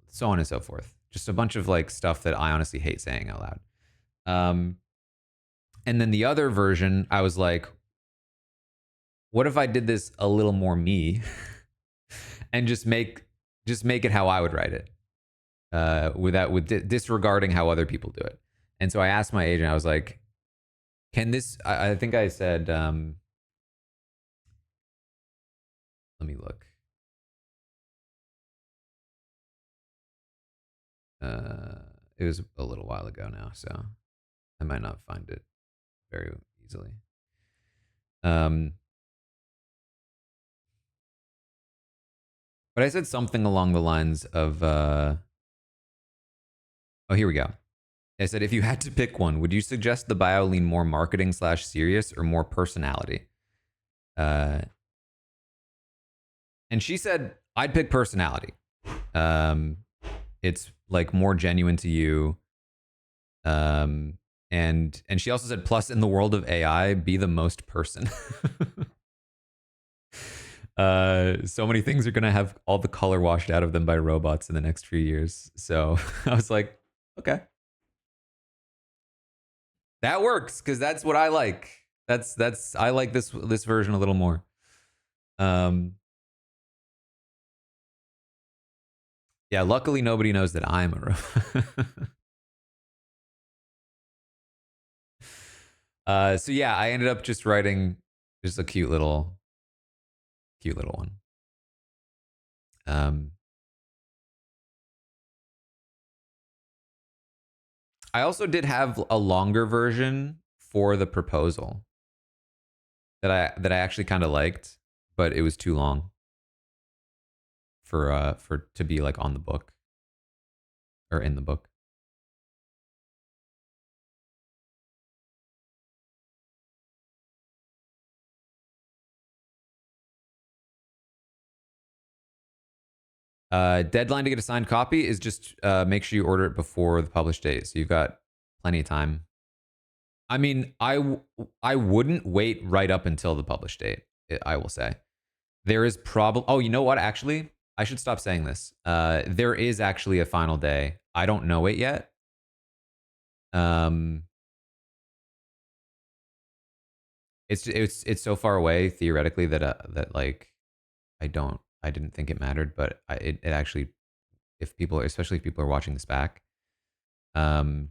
so on and so forth. Just a bunch of like stuff that I honestly hate saying out loud. Um, and then the other version, I was like, what if I did this a little more me and just make it how I would write it, disregarding how other people do it. And so I asked my agent, I was like, can this? I think I said, let me look. It was a little while ago now, so I might not find it very easily. But I said something along the lines of, oh, here we go. I said, if you had to pick one, would you suggest the bio lean more marketing / serious or more personality? And she said, I'd pick personality. It's like more genuine to you. And she also said, plus in the world of AI, be the most person. So many things are gonna have all the color washed out of them by robots in the next few years. So I was like, okay, that works because that's what I like. That's I like this version a little more. Um, yeah. Luckily, nobody knows that I'm a robot. So yeah, I ended up just writing just a cute little one. I also did have a longer version for the proposal that I actually kind of liked, but it was too long for to be like on the book or in the book. Deadline to get a signed copy is just make sure you order it before the published date, so you've got plenty of time. I mean, I wouldn't wait right up until the published date. I will say there is probably. Oh, you know what? Actually, I should stop saying this. There is actually a final day. I don't know it yet. Um, it's so far away theoretically that like I didn't think it mattered, but it actually, if people, especially if people are watching this back, um,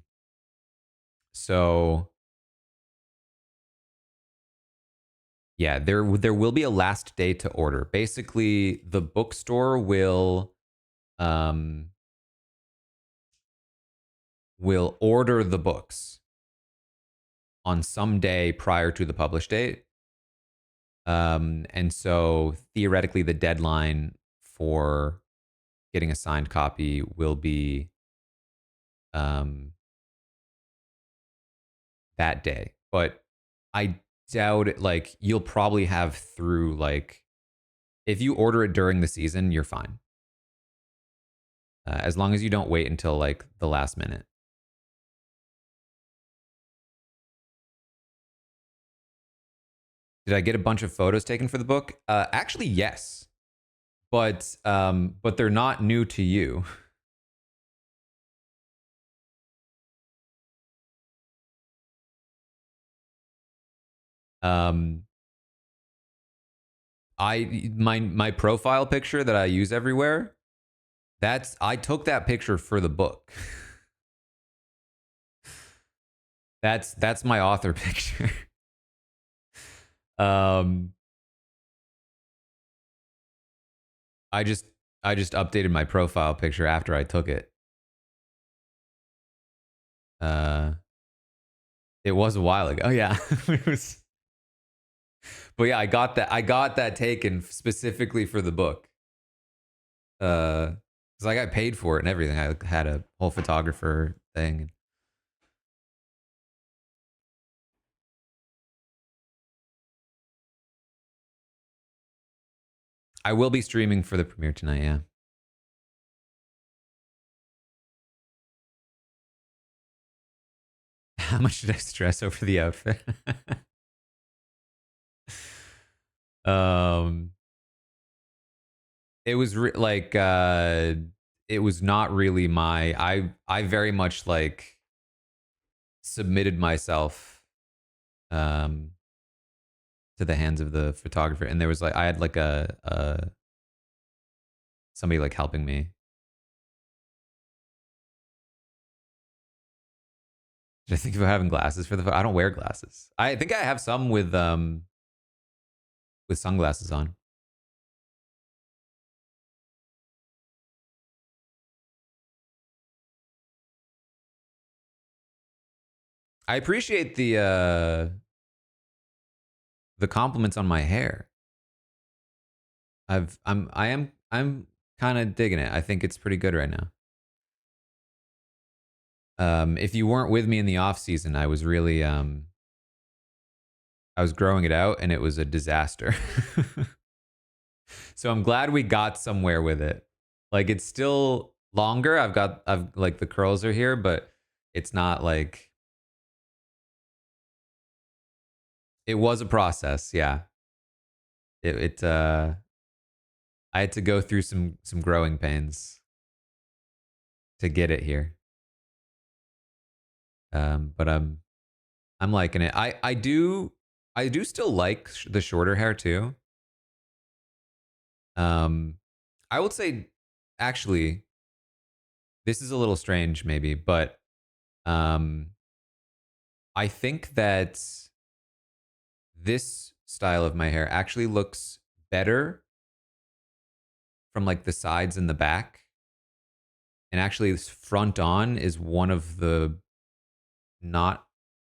so yeah, there will be a last day to order. Basically, the bookstore um will order the books on some day prior to the published date. And so theoretically, the deadline for getting a signed copy will be um that day. But I doubt it. Like, you'll probably have through, like, if you order it during the season, you're fine. As long as you don't wait until like the last minute. Did I get a bunch of photos taken for the book? Actually, yes, but they're not new to you. Um, my profile picture that I use everywhere. I took that picture for the book. That's my author picture. um, I just updated my profile picture after I took it. Uh, it was a while ago. Oh yeah, it was. But yeah, I got that taken specifically for the book. Cause I got paid for it and everything. I had a whole photographer thing. I will be streaming for the premiere tonight. Yeah. How much did I stress over the outfit? um, it was it was not really my. I very much like submitted myself um to the hands of the photographer, and there was like I had like a somebody like helping me. Did I think about having glasses for the photo? I don't wear glasses. I think I have some with sunglasses on. I appreciate the compliments on my hair. I'm kind of digging it. I think it's pretty good right now. If you weren't with me in the off season, I was really I was growing it out and it was a disaster. So I'm glad we got somewhere with it. Like it's still longer. I've like the curls are here, but it's not like it was a process. Yeah. It I had to go through some growing pains to get it here. But I'm liking it. I do still like the shorter hair too. Um, I would say actually this is a little strange maybe, but um, I think that this style of my hair actually looks better from like the sides and the back. And actually, this front on is one of the not.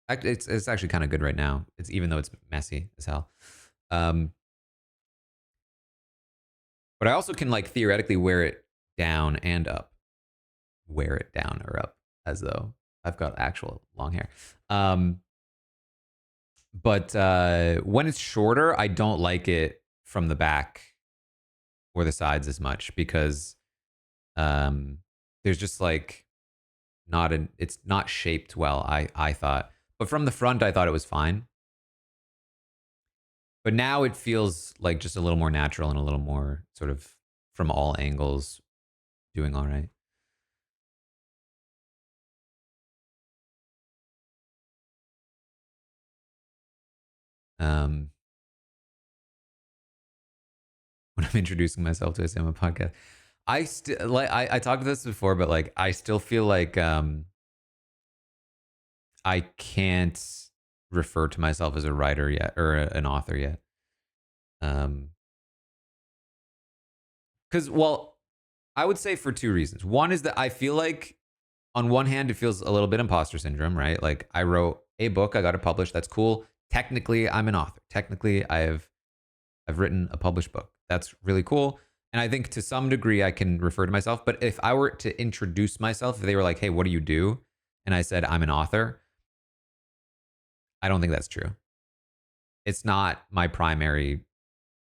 It's actually kind of good right now. It's even though it's messy as hell. Um, but I also can like theoretically wear it down and up. Wear it down or up as though I've got actual long hair. Um, but when it's shorter, I don't like it from the back or the sides as much because um, there's just like it's not shaped well. I thought, but from the front, I thought it was fine. But now it feels like just a little more natural and a little more sort of from all angles doing all right. Um, when I'm introducing myself to a Cinema podcast, I still like I talked about this before, but like I still feel like I can't refer to myself as a writer yet or an author yet. Because well, I would say for two reasons. One is that I feel like on one hand it feels a little bit imposter syndrome, right? Like I wrote a book, I got it published, that's cool. Technically, I'm an author. Technically, I've written a published book. That's really cool. And I think to some degree I can refer to myself. But if I were to introduce myself, if they were like, hey, what do you do? And I said, I'm an author, I don't think that's true. It's not my primary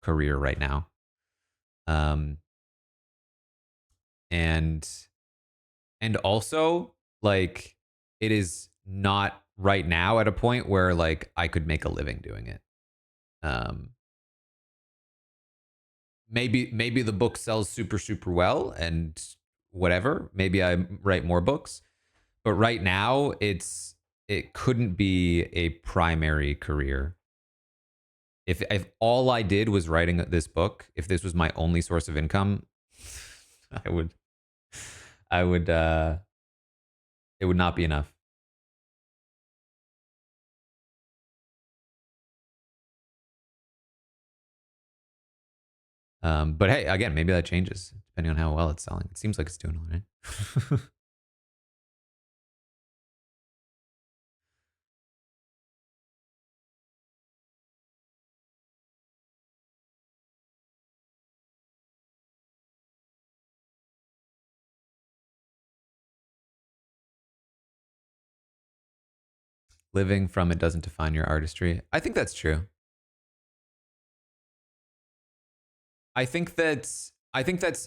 career right now. Um, and also like it is not right now at a point where like I could make a living doing it. Um, maybe the book sells super well and whatever. Maybe I write more books, but right now it couldn't be a primary career. If all I did was writing this book, if this was my only source of income, I would it would not be enough. But hey, again, maybe that changes depending on how well it's selling. It seems like it's doing all right. Living from it doesn't define your artistry. I think that's true. I think that's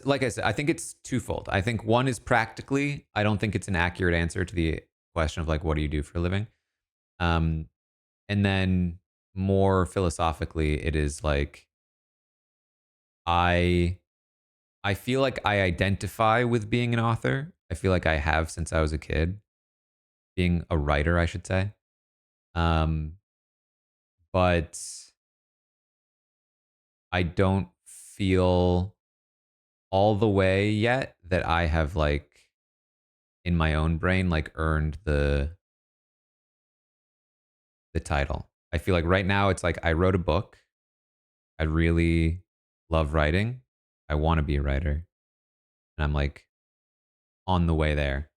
like I said, I think it's twofold. I think one is practically, I don't think it's an accurate answer to the question of like what do you do for a living? Um and then more philosophically it is like I I feel like I identify with being an author. I feel like I have since I was a kid, being a writer, I should say. Um but I don't feel all the way yet that I have like in my own brain like earned the title. I feel like right now it's like I wrote a book. I really love writing. I want to be a writer. And I'm like on the way there.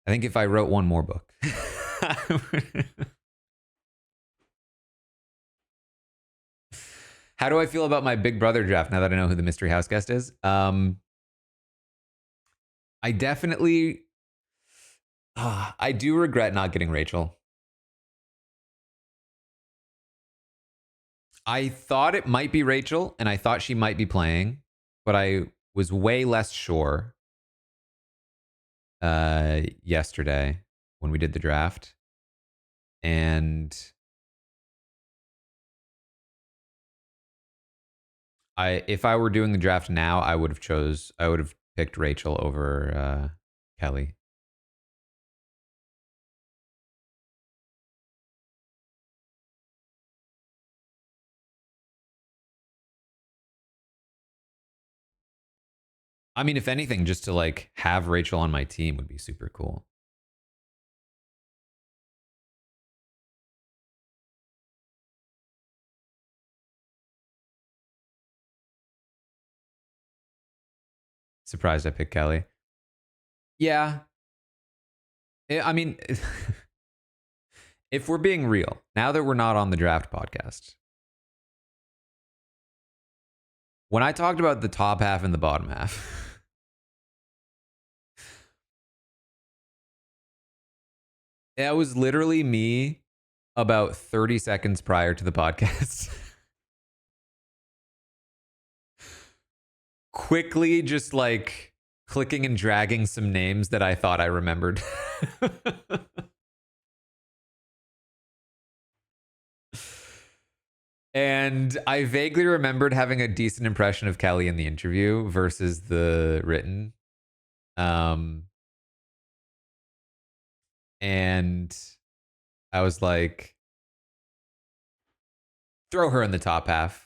I think if I wrote one more book. How do I feel about my Big Brother draft now that I know who the mystery house guest is? I definitely I do regret not getting Rachel. I thought it might be Rachel and I thought she might be playing, but I was way less sure yesterday when we did the draft. And if I were doing the draft now, I would have picked Rachel over Kelly. I mean, if anything, just to like have Rachel on my team would be super cool. Surprised I picked Kelly. Yeah. I mean, if we're being real, now that we're not on the draft podcast, when I talked about the top half and the bottom half, that was literally me about 30 seconds prior to the podcast. Quickly just like clicking and dragging some names that I thought I remembered. And I vaguely remembered having a decent impression of Kelly in the interview versus the written. And I was like, throw her in the top half.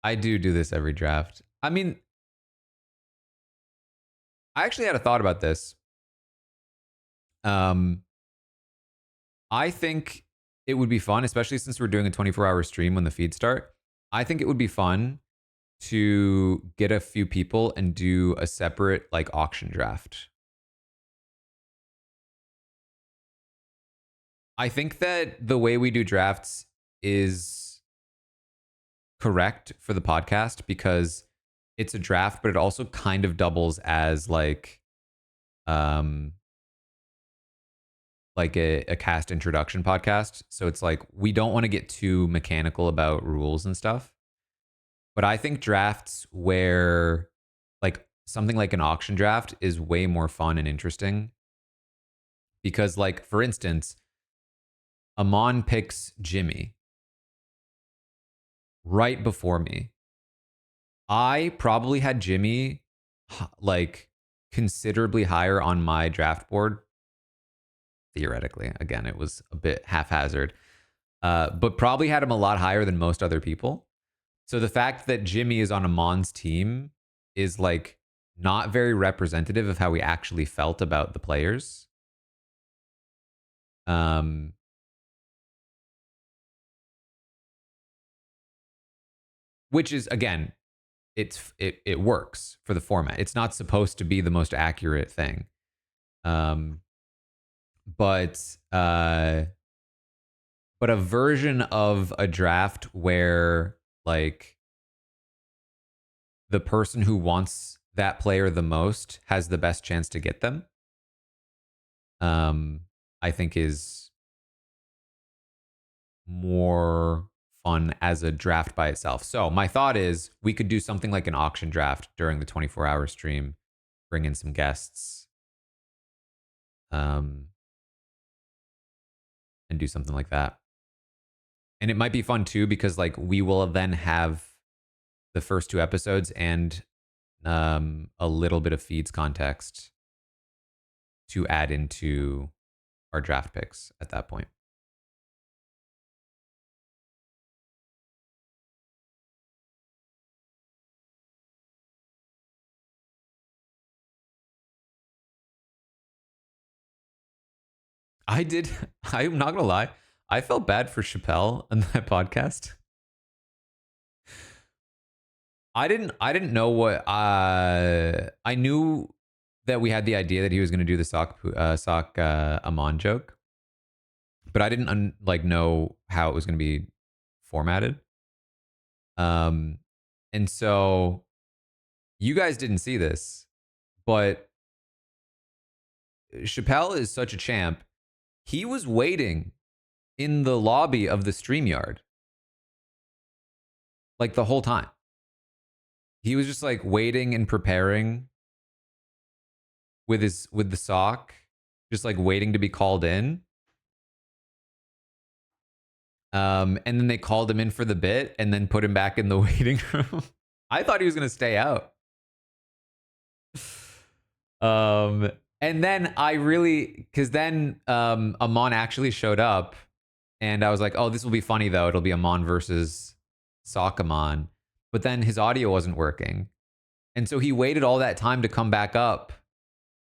I do this every draft. I mean, I actually had a thought about this. I think it would be fun, especially since we're doing a 24-hour stream when the feeds start. I think it would be fun to get a few people and do a separate like auction draft. I think that the way we do drafts is correct for the podcast because it's a draft, but it also kind of doubles as like a cast introduction podcast. So it's like we don't want to get too mechanical about rules and stuff. But I think drafts where like something like an auction draft is way more fun and interesting because, like, for instance, Amon picks Jimmy right before me. I probably had Jimmy like considerably higher on my draft board. Theoretically, again, it was a bit haphazard, but probably had him a lot higher than most other people. So the fact that Jimmy is on Amon's team is like not very representative of how we actually felt about the players. Um, which is again, it works for the format. It's not supposed to be the most accurate thing. Um, but but a version of a draft where like the person who wants that player the most has the best chance to get them. I think is more fun as a draft by itself. So my thought is we could do something like an auction draft during the 24-hour stream, bring in some guests, and do something like that. And it might be fun too because like we will then have the first 2 episodes and a little bit of feeds context to add into our draft picks at that point. I did. I'm not gonna lie. I felt bad for Chappelle on that podcast. I didn't know what. I knew that we had the idea that he was going to do the sock Amon joke, but I didn't like know how it was going to be formatted. And so you guys didn't see this, but Chappelle is such a champ. He was waiting in the lobby of the StreamYard like the whole time. He was just like waiting and preparing with the sock, just like waiting to be called in. And then they called him in for the bit and then put him back in the waiting room. I thought he was gonna stay out. And then I really, because then Amon actually showed up, and I was like, oh, this will be funny though. It'll be Amon versus Sock Amon. But then his audio wasn't working, and so he waited all that time to come back up,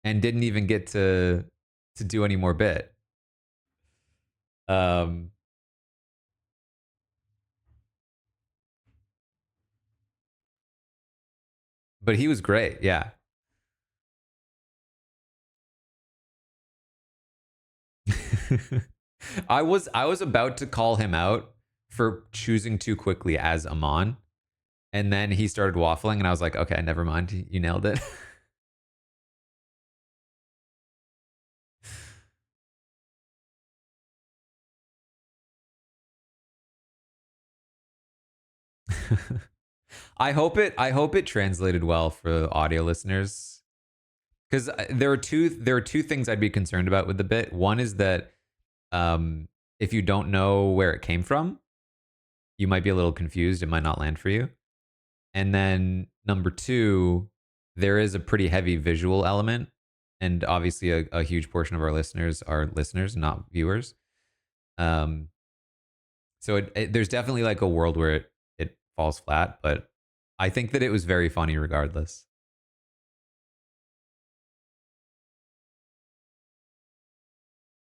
and didn't even get to do any more bit. But he was great, yeah. I was about to call him out for choosing too quickly as Amon, and then he started waffling, and I was like, okay, never mind, you nailed it. I hope it translated well for audio listeners, because there are two things I'd be concerned about with the bit. One is that if you don't know where it came from, you might be a little confused. It might not land for you. And then number two, there is a pretty heavy visual element, and obviously a huge portion of our listeners are listeners, not viewers. Um, so there's definitely like a world where it falls flat, but I think that it was very funny regardless.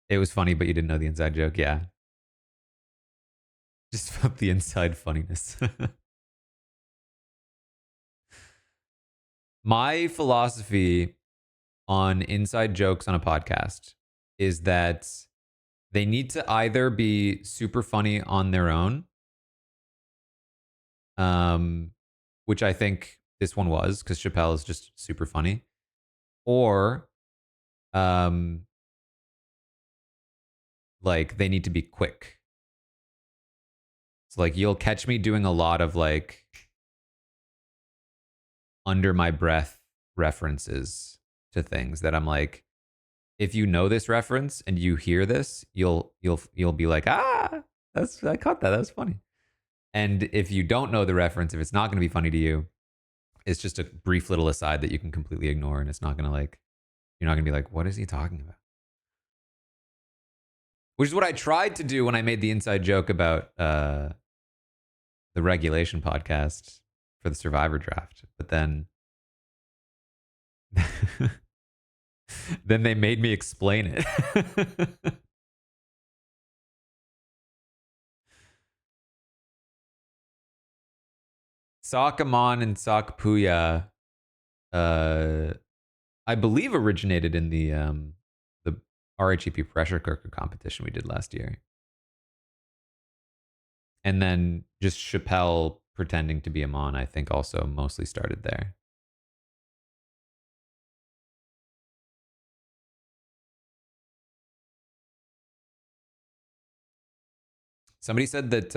It was funny, but you didn't know the inside joke. Yeah. Just felt the inside funniness. My philosophy on inside jokes on a podcast is that they need to either be super funny on their own, um, which I think this one was because Chappelle is just super funny, or um, like they need to be quick. So like you'll catch me doing a lot of like under my breath references to things that I'm like, if you know this reference and you hear this, you'll be like, ah, I caught that. That was funny. And if you don't know the reference, if it's not going to be funny to you, it's just a brief little aside that you can completely ignore, and it's not going to like, you're not going to be like, what is he talking about? Which is what I tried to do when I made the inside joke about the regulation podcast for the Survivor draft, but then then they made me explain it. Sakamon and Sakpuya, I believe, originated in the RHEP pressure cooker competition we did last year, and then just Chappelle pretending to be Amon, I think, also mostly started there. Somebody said that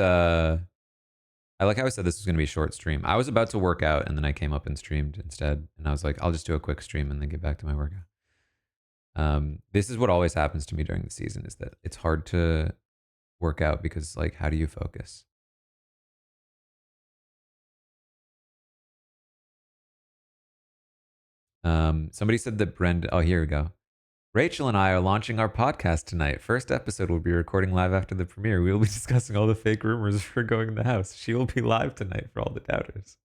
I like how I said this was going to be a short stream. I was about to work out, and then I came up and streamed instead, and I was like, I'll just do a quick stream and then get back to my workout. This is what always happens to me during the season, is that it's hard to work out because, like, how do you focus? Somebody said that Brenda. Oh, here we go. Rachel and I are launching our podcast tonight. First episode will be recording live after the premiere. We will be discussing all the fake rumors for going in the house. She will be live tonight for all the doubters.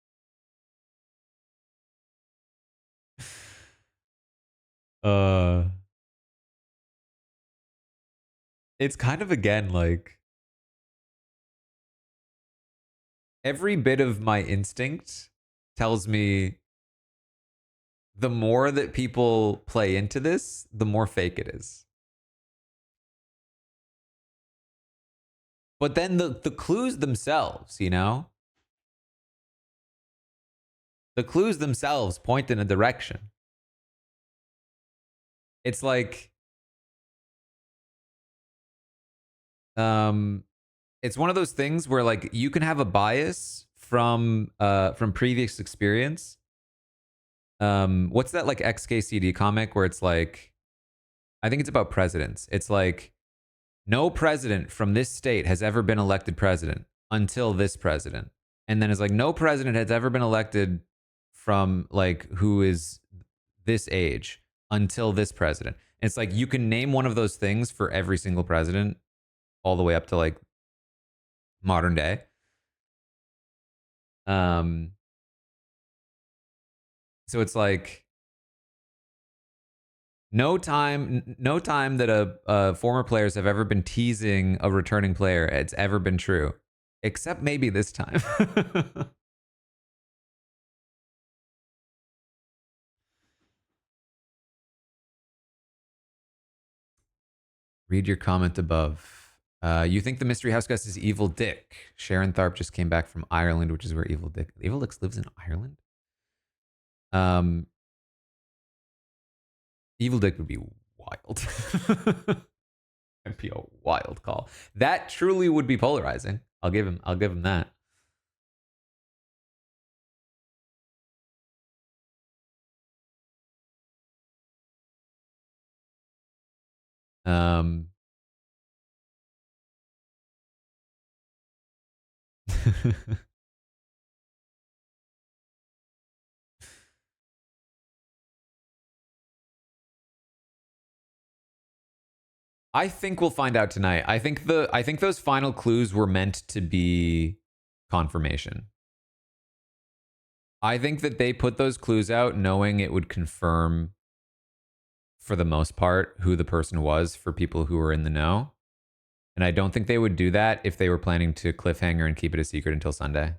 It's kind of, again, like, every bit of my instinct tells me the more that people play into this, the more fake it is. But then the clues themselves, you know? The clues themselves point in a direction. It's like, it's one of those things where, like, you can have a bias from previous experience. What's that, like, XKCD comic where it's like, I think it's about presidents. It's like, no president from this state has ever been elected president until this president. And then it's like, no president has ever been elected from, like, who is this age until this president. And it's like, you can name one of those things for every single president all the way up to, like, modern day. So it's like, no time that a former players have ever been teasing a returning player, it's ever been true, except maybe this time. Read your comment above. You think the mystery house guest is Evil Dick? Sharon Tharp just came back from Ireland, which is where Evil Dick lives in Ireland. Evil Dick would be wild. That'd be a wild call. That truly would be polarizing. I'll give him that. I think we'll find out tonight. I think those final clues were meant to be confirmation. I think that they put those clues out knowing it would confirm, for the most part, who the person was for people who were in the know. And I don't think they would do that if they were planning to cliffhanger and keep it a secret until Sunday.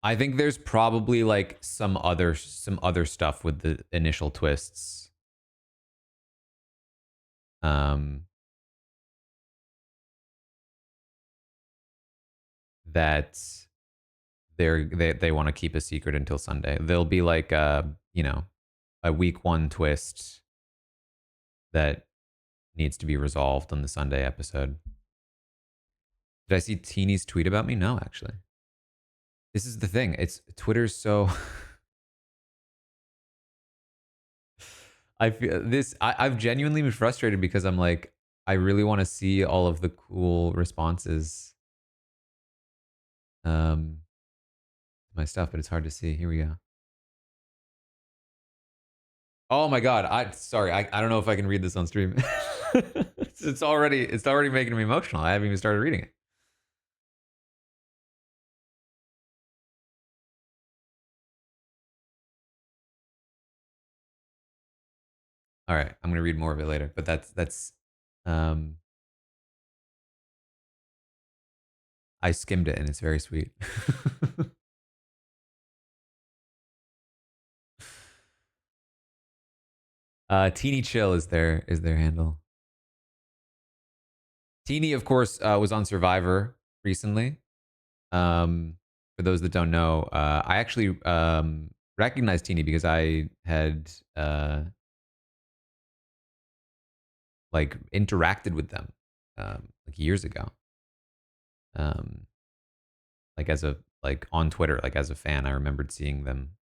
I think there's probably, like, some other stuff with the initial twists. That they want to keep a secret until Sunday. There'll be, like, a week one twist that needs to be resolved on the Sunday episode. Did I see Teeny's tweet about me? No, actually. This is the thing. It's Twitter's so I feel this I've genuinely been frustrated because I'm like, I really want to see all of the cool responses. My stuff, but it's hard to see. Here we go. Oh my god, I don't know if I can read this on stream. it's already making me emotional. I haven't even started reading it. All right, I'm gonna read more of it later, but that's I skimmed it and it's very sweet. Teeny Chill is their handle. Teeny, of course, was on Survivor recently. For those that don't know, I actually recognized Teeny because I had like interacted with them like years ago. Like as a like on Twitter, like as a fan, I remembered seeing them.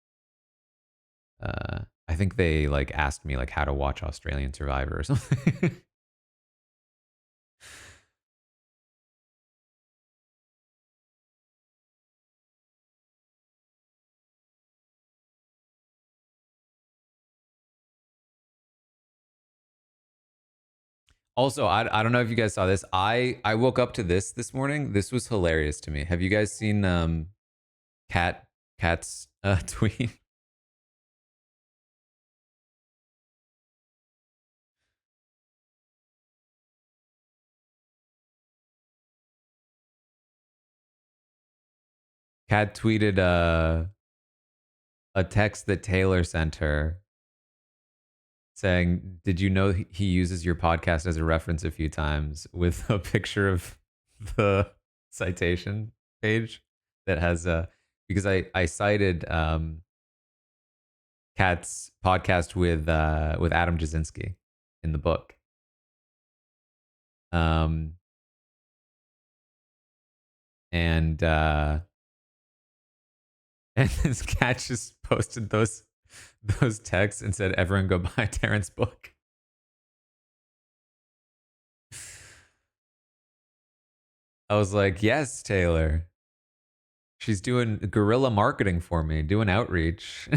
I think they like asked me like how to watch Australian Survivor or something. Also, I don't know if you guys saw this. I woke up to this morning. This was hilarious to me. Have you guys seen Cat's tweet? Cat tweeted a text that Taylor sent her saying, "Did you know he uses your podcast as a reference a few times with a picture of the citation page that has because I cited Kat's podcast with Adam Jasinski in the book. Um and and this cat just posted those texts and said, "Everyone go buy Terran's book." I was like, "Yes, Taylor. She's doing guerrilla marketing for me, doing outreach."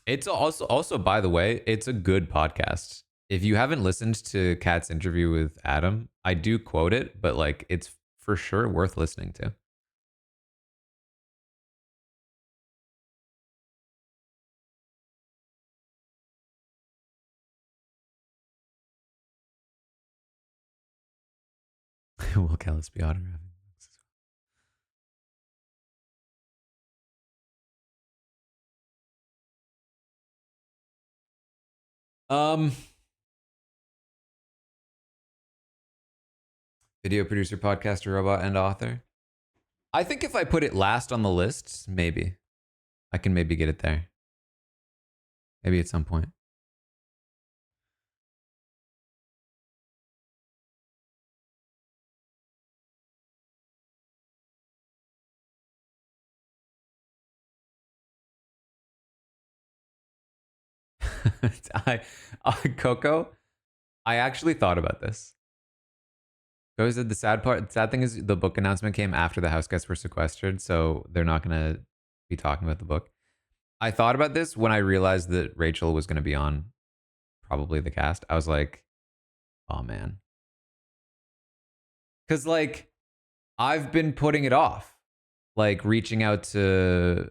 It's also by the way, it's a good podcast. If you haven't listened to Kat's interview with Adam, I do quote it, but like it's for sure worth listening to. Will Callis be autographing? Um, video producer, podcaster, robot, and author. I think if I put it last on the list, maybe I can maybe get it there. Maybe at some point. Coco, I actually thought about this. Coco said the sad thing is the book announcement came after the house guests were sequestered, so they're not going to be talking about the book. I thought about this when I realized that Rachel was going to be on probably the cast. I was like, oh man. Because like I've been putting it off, like reaching out to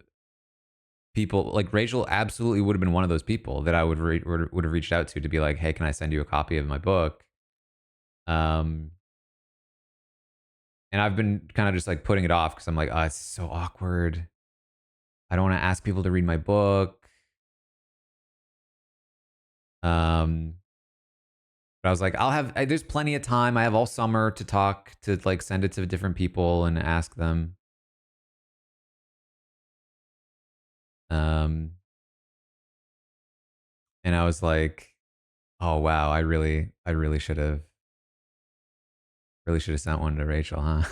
people. Like Rachel absolutely would have been one of those people that I would have reached out to be like, hey, can I send you a copy of my book? And I've been kind of just like putting it off because I'm like, oh, it's so awkward. I don't want to ask people to read my book. But I was like, there's plenty of time. I have all summer to talk, to like send it to different people and ask them. Um, and I was like, oh wow, I really should have sent one to Rachel, huh?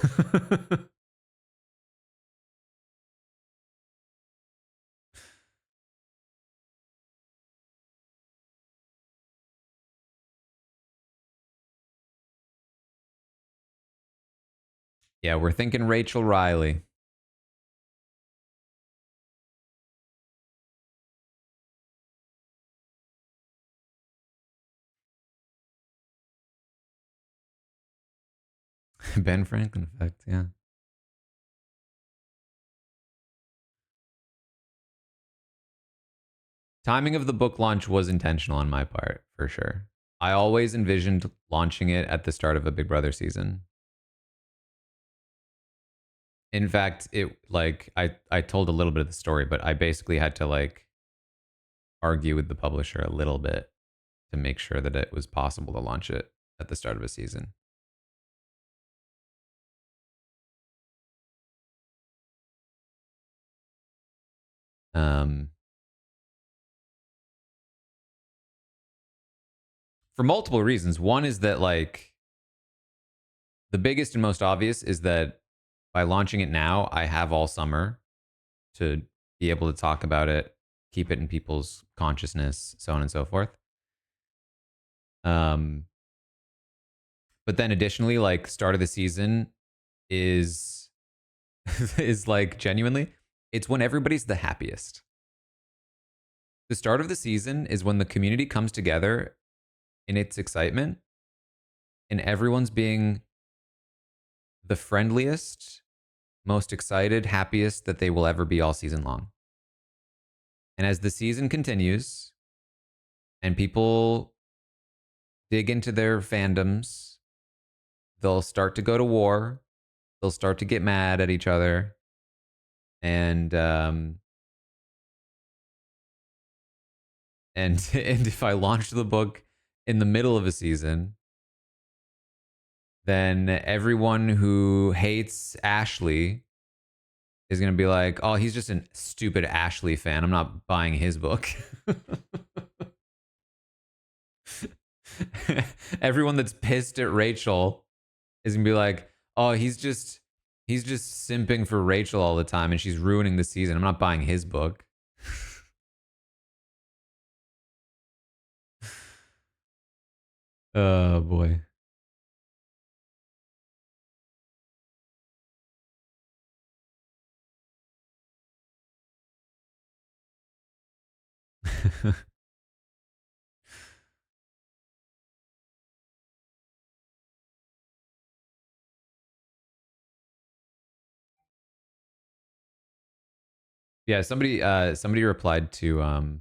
Yeah, we're thinking Rachel Riley. Ben Franklin effect, yeah. Timing of the book launch was intentional on my part, for sure. I always envisioned launching it at the start of a Big Brother season. In fact, it like I told a little bit of the story, but I basically had to like argue with the publisher a little bit to make sure that it was possible to launch it at the start of a season. Um, for multiple reasons. One is that like the biggest and most obvious is that by launching it now, I have all summer to be able to talk about it, keep it in people's consciousness, so on and so forth. Um, but then additionally, like start of the season is is like genuinely, it's when everybody's the happiest. The start of the season is when the community comes together in its excitement and everyone's being the friendliest, most excited, happiest that they will ever be all season long. And as the season continues and people dig into their fandoms, they'll start to go to war. They'll start to get mad at each other. And and if I launch the book in the middle of a season, then everyone who hates Ashley is going to be like, oh, he's just a stupid Ashley fan. I'm not buying his book. Everyone that's pissed at Rachel is going to be like, oh, he's just simping for Rachel all the time and she's ruining the season. I'm not buying his book. Oh boy. Yeah, somebody replied to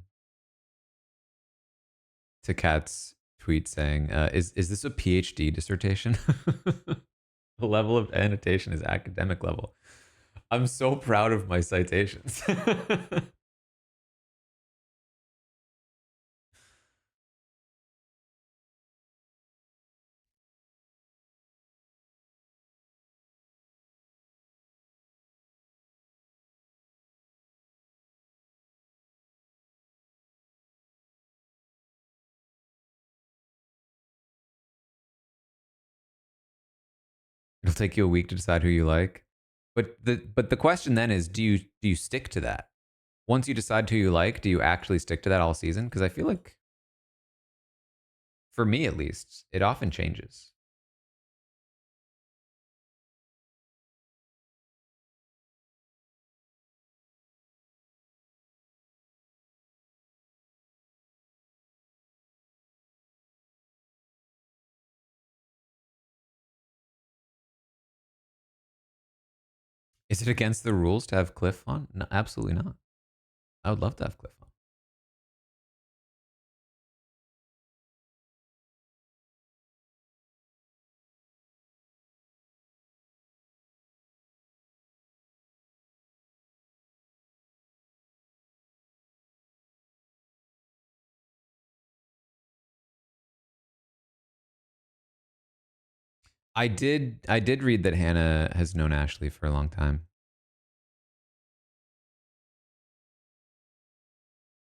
Kat's tweet saying, is this a PhD dissertation? The level of annotation is academic level. I'm so proud of my citations. It'll take you a week to decide who you like. But the question then is, do you stick to that? Once you decide who you like, do you actually stick to that all season? Because I feel like, for me at least, it often changes. Is it against the rules to have Cliff on? No, absolutely not. I would love to have Cliff on. I did read that Hannah has known Ashley for a long time.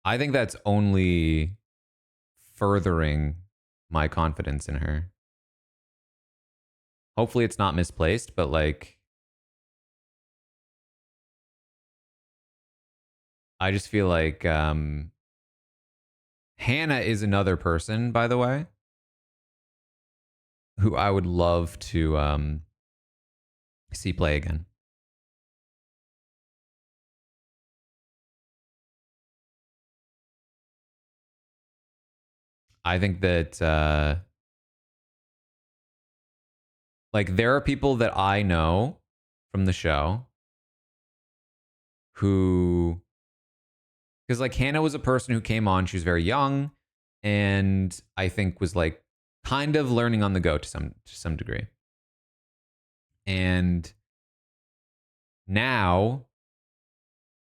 I think that's only furthering my confidence in her. Hopefully it's not misplaced, but like I just feel like Hannah is another person, by the way, who I would love to see play again. I think that like there are people that I know from the show who, because like Hannah was a person who came on, she was very young, and I think was like kind of learning on the go to some degree. And now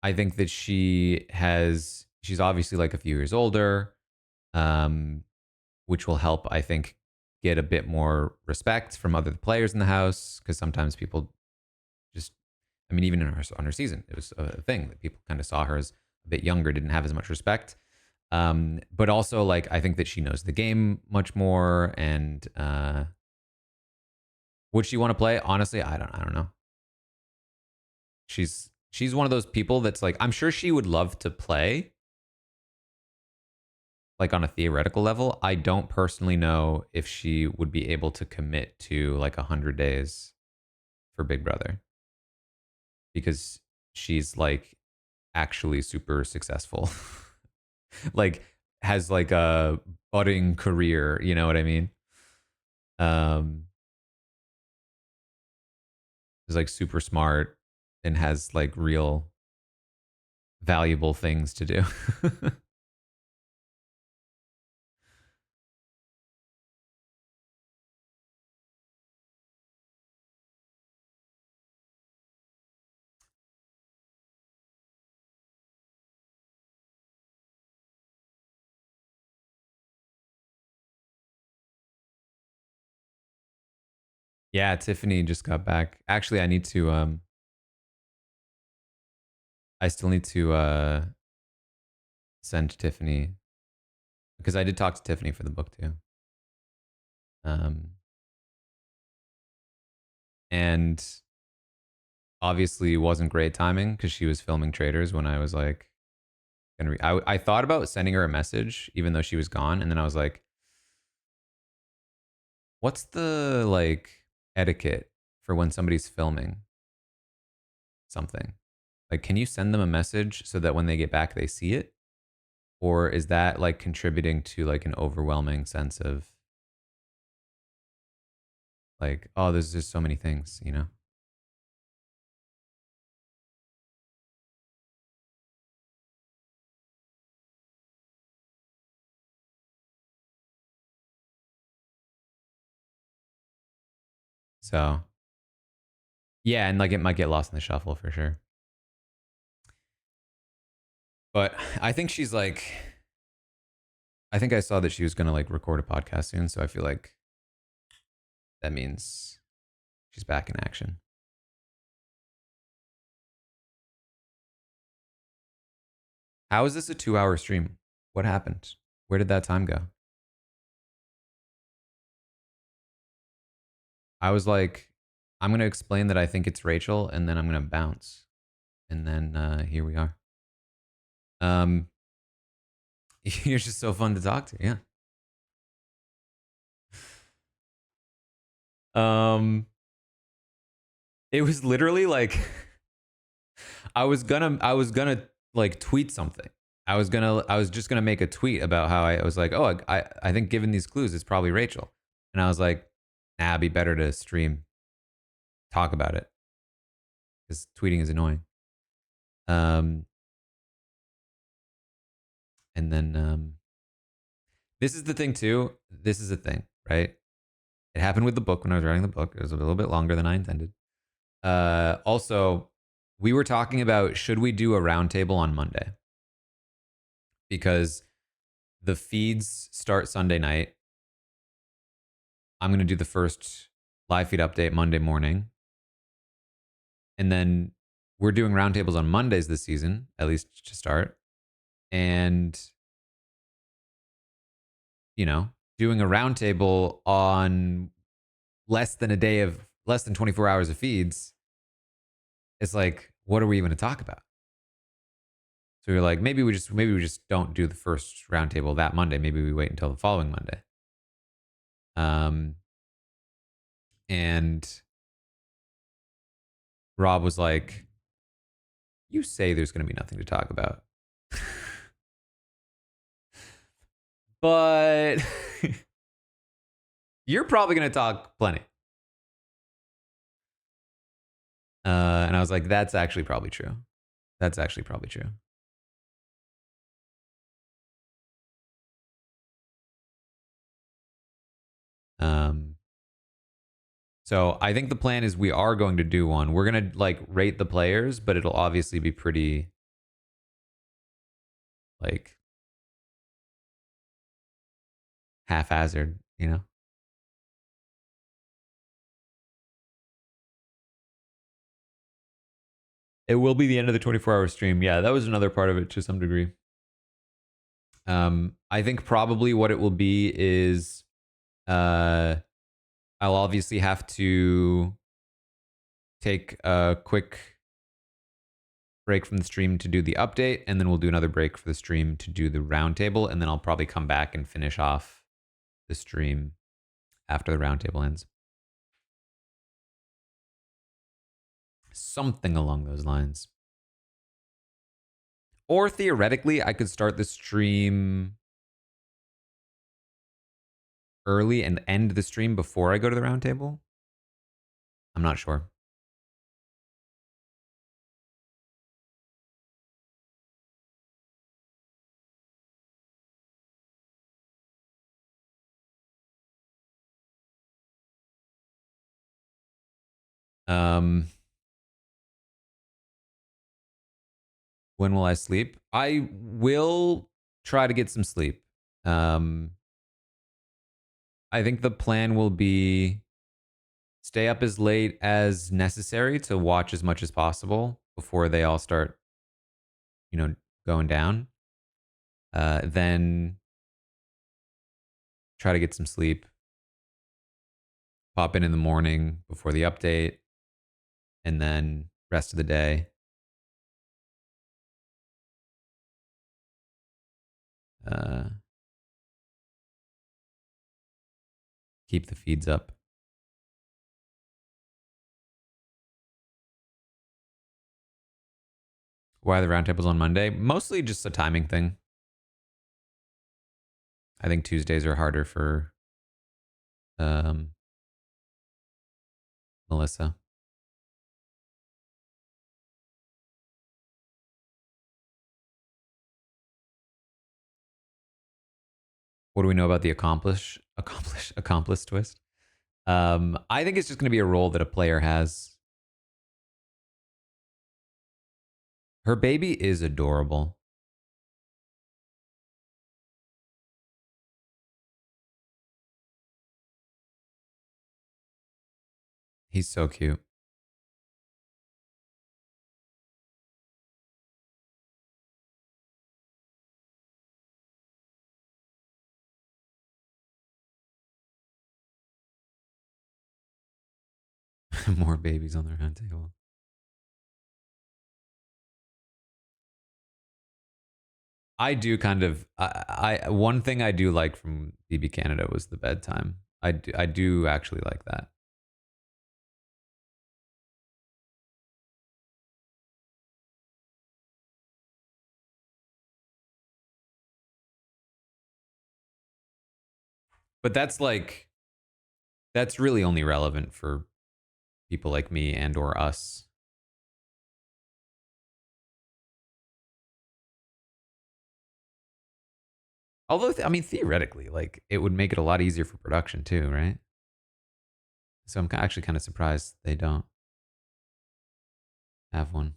I think that she's obviously like a few years older, um, which will help, I think, get a bit more respect from other players in the house. Because sometimes people just, I mean, even in on her season, it was a thing that people kind of saw her as a bit younger, didn't have as much respect. But also, like, I think that she knows the game much more. And would she want to play? Honestly, I don't know. She's one of those people that's like, I'm sure she would love to play, like on a theoretical level. I don't personally know if she would be able to commit to like 100 days for Big Brother because she's like actually super successful. Like has like a budding career, you know what I mean? Um is like super smart and has like real valuable things to do. Yeah, Tiffany just got back. Actually, I still need to send Tiffany because I did talk to Tiffany for the book too. Um and obviously wasn't great timing because she was filming Traders when I was like gonna I thought about sending her a message even though she was gone, and then I was like, what's the like etiquette for when somebody's filming something? Like, can you send them a message so that when they get back they see it? Or is that like contributing to like an overwhelming sense of like, oh, there's just so many things, you know? So yeah, and like it might get lost in the shuffle for sure. But I think she's like, I think I saw that she was gonna like record a podcast soon, so I feel like that means she's back in action. How is this a 2 hour stream? What happened? Where did that time go? I was like, I'm gonna explain that I think it's Rachel, and then I'm gonna bounce, and then here we are. Um, you're just so fun to talk to, yeah. Um, it was literally like I was gonna like tweet something. I was just gonna make a tweet about how I was like, oh, I think given these clues, it's probably Rachel, and I was like, nah, it'd be better to stream, talk about it, because tweeting is annoying. Um, and then this is the thing too. This is the thing, right? It happened with the book when I was writing the book. It was a little bit longer than I intended. Also, we were talking about should we do a roundtable on Monday because the feeds start Sunday night. I'm gonna do the first live feed update Monday morning. And then we're doing roundtables on Mondays this season, at least to start. And, you know, doing a roundtable on less than 24 hours of feeds, it's like, what are we even going to talk about? So we are like, maybe we just don't do the first roundtable that Monday. Maybe we wait until the following Monday. And Rob was like, you say there's going to be nothing to talk about. But you're probably going to talk plenty. And I was like, that's actually probably true. That's actually probably true. So I think the plan is we are going to do one. We're going to like rate the players, but it'll obviously be pretty like haphazard, you know? It will be the end of the 24-hour stream. Yeah, that was another part of it to some degree. I think probably what it will be is I'll obviously have to take a quick break from the stream to do the update, and then we'll do another break for the stream to do the roundtable, and then I'll probably come back and finish off the stream after the roundtable ends. Something along those lines. Or theoretically, I could start the stream early and end the stream before I go to the roundtable. I'm not sure. When will I sleep? I will try to get some sleep. I think the plan will be stay up as late as necessary to watch as much as possible before they all start, going down. Then try to get some sleep. Pop in the morning before the update, and then rest of the day. Keep the feeds up. Why are the roundtables on Monday? Mostly just a timing thing. I think Tuesdays are harder for Melissa. What do we know about the accomplice twist? I think it's just going to be a role that a player has. Her baby is adorable. He's so cute. More babies on their hand table. I do kind of. I one thing I do like from BB Canada was the bedtime. I do actually like that. But that's really only relevant for people like me and or us. Although I mean theoretically, like it would make it a lot easier for production too, right? So I'm actually kind of surprised they don't have one.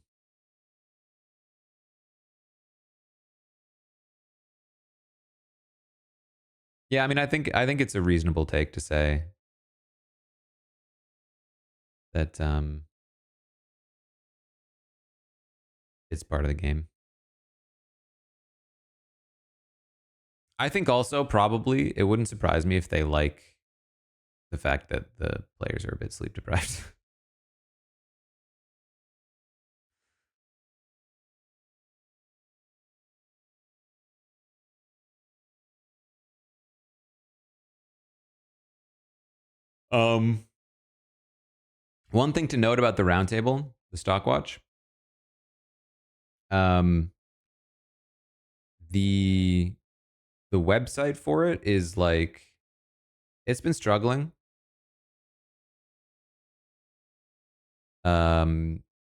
Yeah, I mean I think it's a reasonable take to say that it's part of the game. I think also probably it wouldn't surprise me if they like the fact that the players are a bit sleep deprived. um, One thing to note about the roundtable, the stock watch, um, the the website for it is like it's been struggling.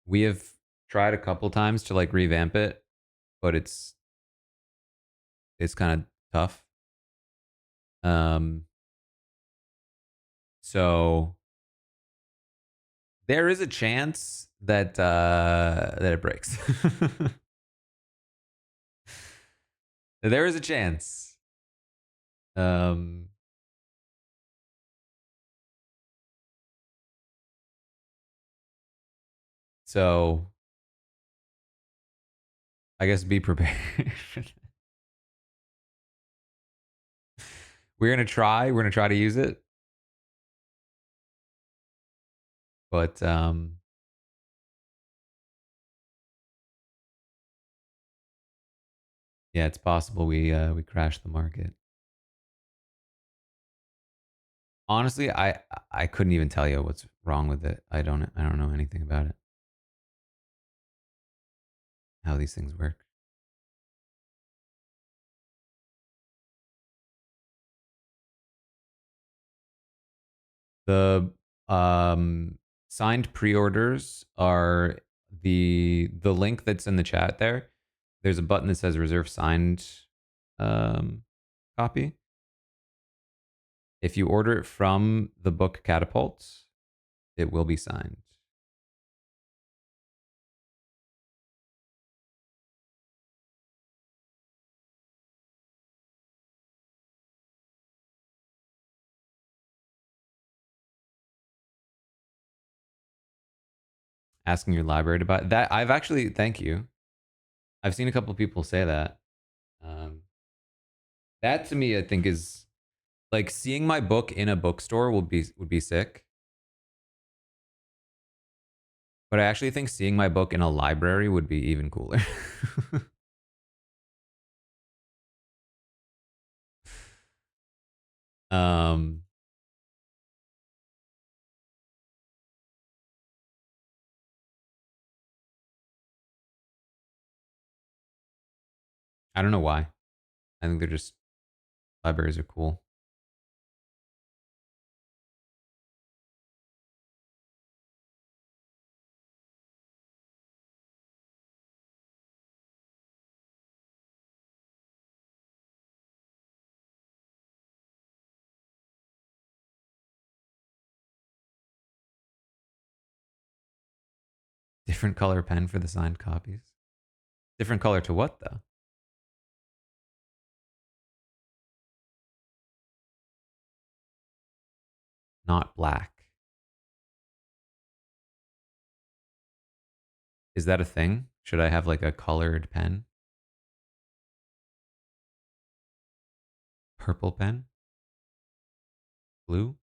We have tried a couple times to like revamp it, but it's kind of tough. Um, so there is a chance that that it breaks. There is a chance. Um, so I guess be prepared. We're gonna try. We're gonna try to use it, but yeah, it's possible we crash the market. Honestly, I couldn't even tell you what's wrong with it. I don't know anything about it. How these things work. The signed pre-orders are the link that's in the chat there. There's a button that says reserve signed copy. If you order it from the book Catapult, it will be signed. Asking your library to buy that. I've actually, thank you. I've seen a couple of people say that. Um, that to me, I think is like seeing my book in a bookstore would be sick. But I actually think seeing my book in a library would be even cooler. um, I don't know why. I think they're just libraries are cool. Different color pen for the signed copies. Different color to what though? Not black. Is that a thing? Should I have like a colored pen? Purple pen? Blue?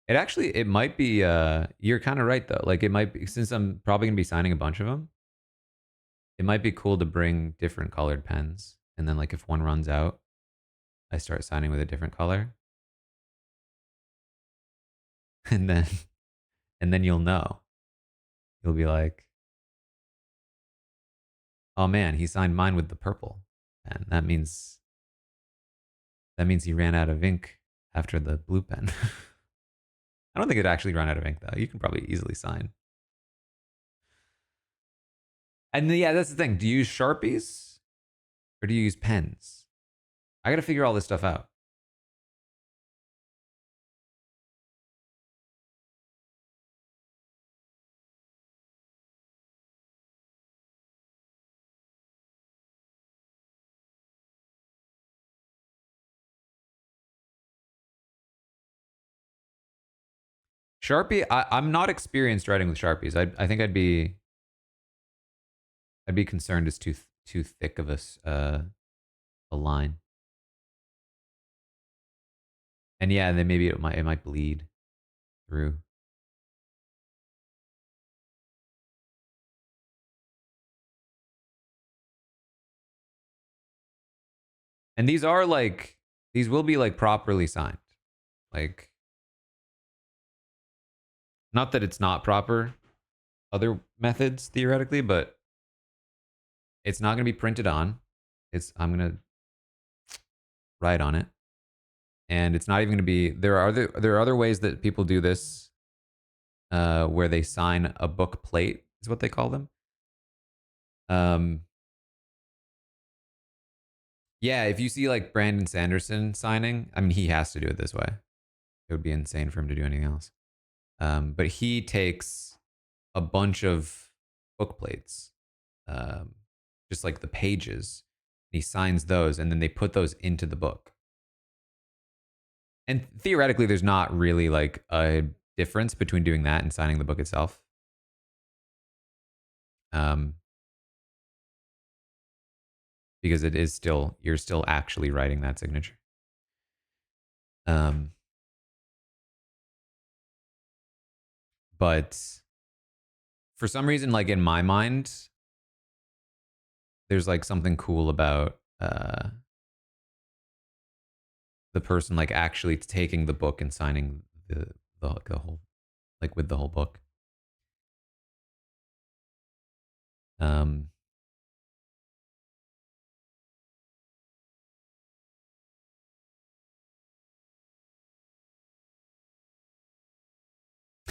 It might be you're kind of right though. Like it might be since I'm probably going to be signing a bunch of them. It might be cool to bring different colored pens and then like if one runs out, I start signing with a different color. And then you'll know. You'll be like, "Oh man, he signed mine with the purple." And that means he ran out of ink after the blue pen. I don't think it actually ran out of ink though. You can probably easily sign. And yeah, that's the thing. Do you use Sharpies or do you use pens? I got to figure all this stuff out. Sharpie, I'm not experienced writing with Sharpies. I think I'd be concerned it's too thick of a line. And yeah, then maybe it might bleed through. And these will be like properly signed. Like, not that it's not proper other methods theoretically, but it's not going to be printed on. I'm going to write on it. And it's not even going to be there are other ways that people do this where they sign a book plate is what they call them. Yeah, if you see like Brandon Sanderson signing, I mean he has to do it this way. It would be insane for him to do anything else. But he takes a bunch of book plates, um, just like the pages. He signs those, and then they put those into the book. And theoretically, there's not really like a difference between doing that and signing the book itself. Because you're still actually writing that signature. But for some reason, like in my mind, there's like something cool about the person like actually taking the book and signing the whole, like with the whole book.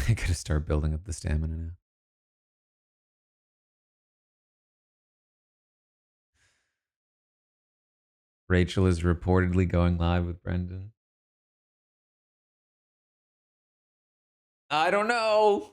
I gotta start building up the stamina now. Rachel is reportedly going live with Brendan. I don't know.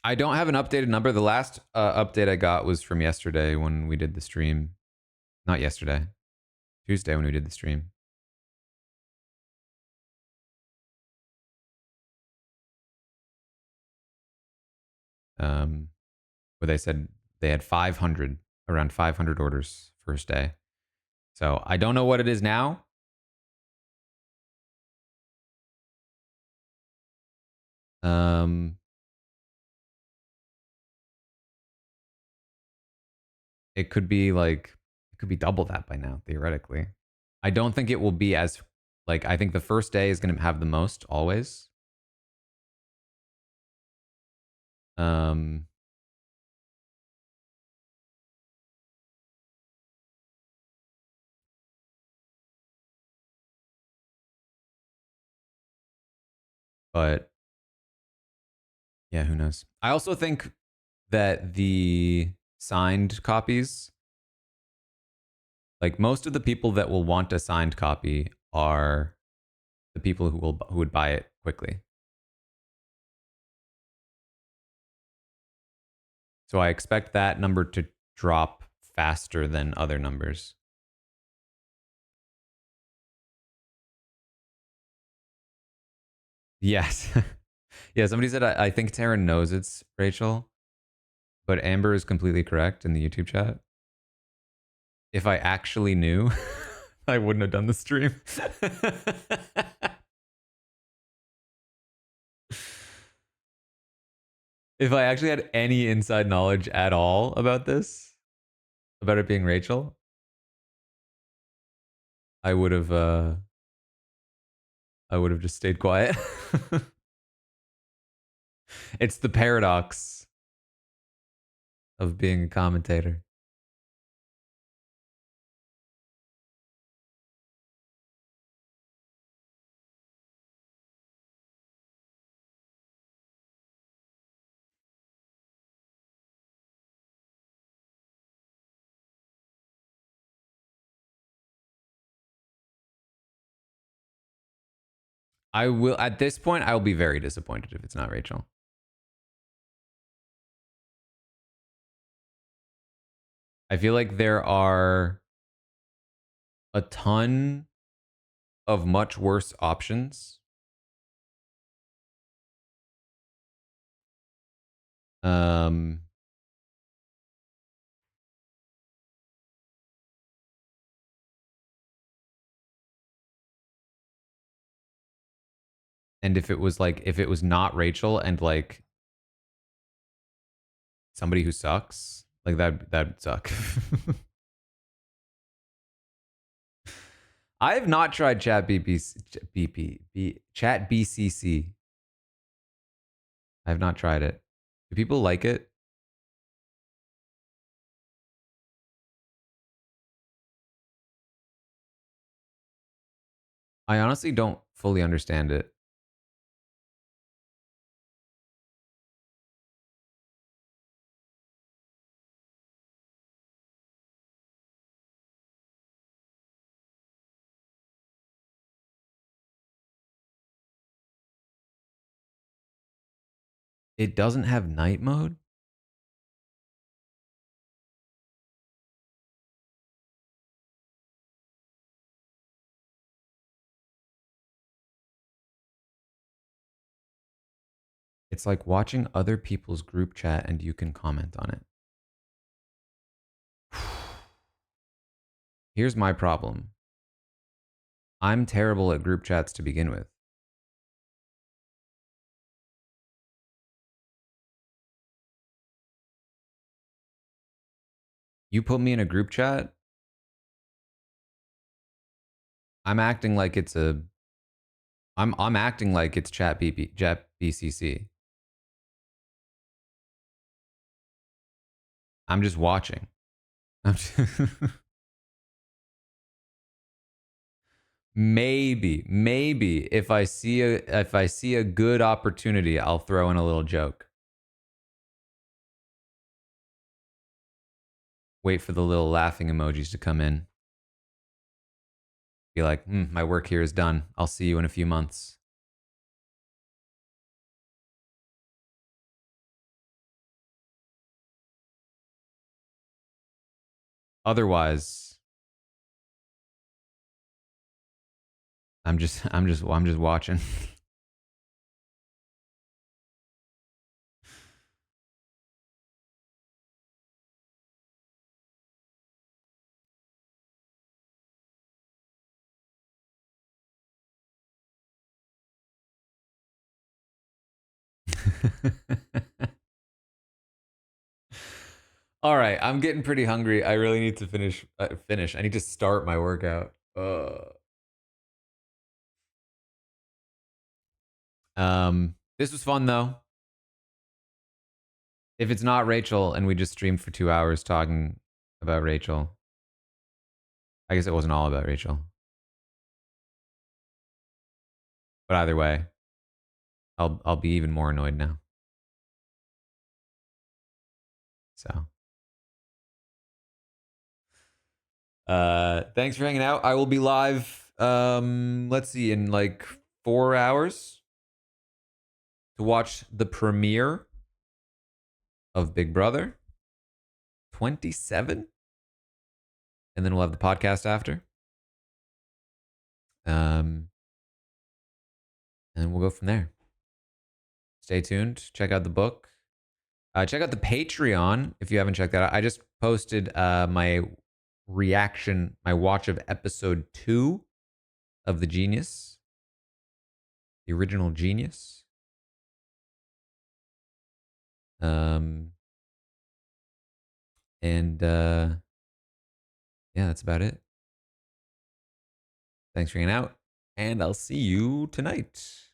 I don't have an updated number. The last update I got was from yesterday when we did the stream. Not yesterday, Tuesday when we did the stream. Where they said they had around 500 orders first day. So I don't know what it is now. It could be double that by now, theoretically. I don't think it will be as like I think the first day is going to have the most always. But yeah, who knows? I also think that the signed copies, like most of the people that will want a signed copy are the people who would buy it quickly. So I expect that number to drop faster than other numbers. Yes. Yeah, somebody said, I think Taran knows it's Rachel, but Amber is completely correct in the YouTube chat. If I actually knew, I wouldn't have done the stream. If I actually had any inside knowledge at all about this, about it being Rachel, I would have just stayed quiet. It's the paradox of being a commentator. I will at this point I will be very disappointed if it's not Rachel. I feel like there are a ton of much worse options. Um, and if it was not Rachel and like somebody who sucks, like that'd suck. I have not tried Chat BCC. I have not tried it. Do people like it? I honestly don't fully understand it. It doesn't have night mode? It's like watching other people's group chat and you can comment on it. Here's my problem. I'm terrible at group chats to begin with. You put me in a group chat, I'm acting like it's I'm acting like it's chat BCC. I'm just watching. Maybe if I see a good opportunity, I'll throw in a little joke. Wait for the little laughing emojis to come in. Be like, my work here is done. I'll see you in a few months. Otherwise, I'm just watching. All right, I'm getting pretty hungry. I really need to finish. I need to start my workout. This was fun though. If it's not Rachel and we just streamed for 2 hours talking about Rachel, I guess it wasn't all about Rachel. But either way, I'll be even more annoyed now. So, thanks for hanging out. I will be live. Let's see, in like 4 hours to watch the premiere of Big Brother 27, and then we'll have the podcast after. And we'll go from there. Stay tuned. Check out the book. Check out the Patreon if you haven't checked that out. I just posted my reaction, my watch of episode 2 of The Genius, the original Genius. And yeah, that's about it. Thanks for hanging out, and I'll see you tonight.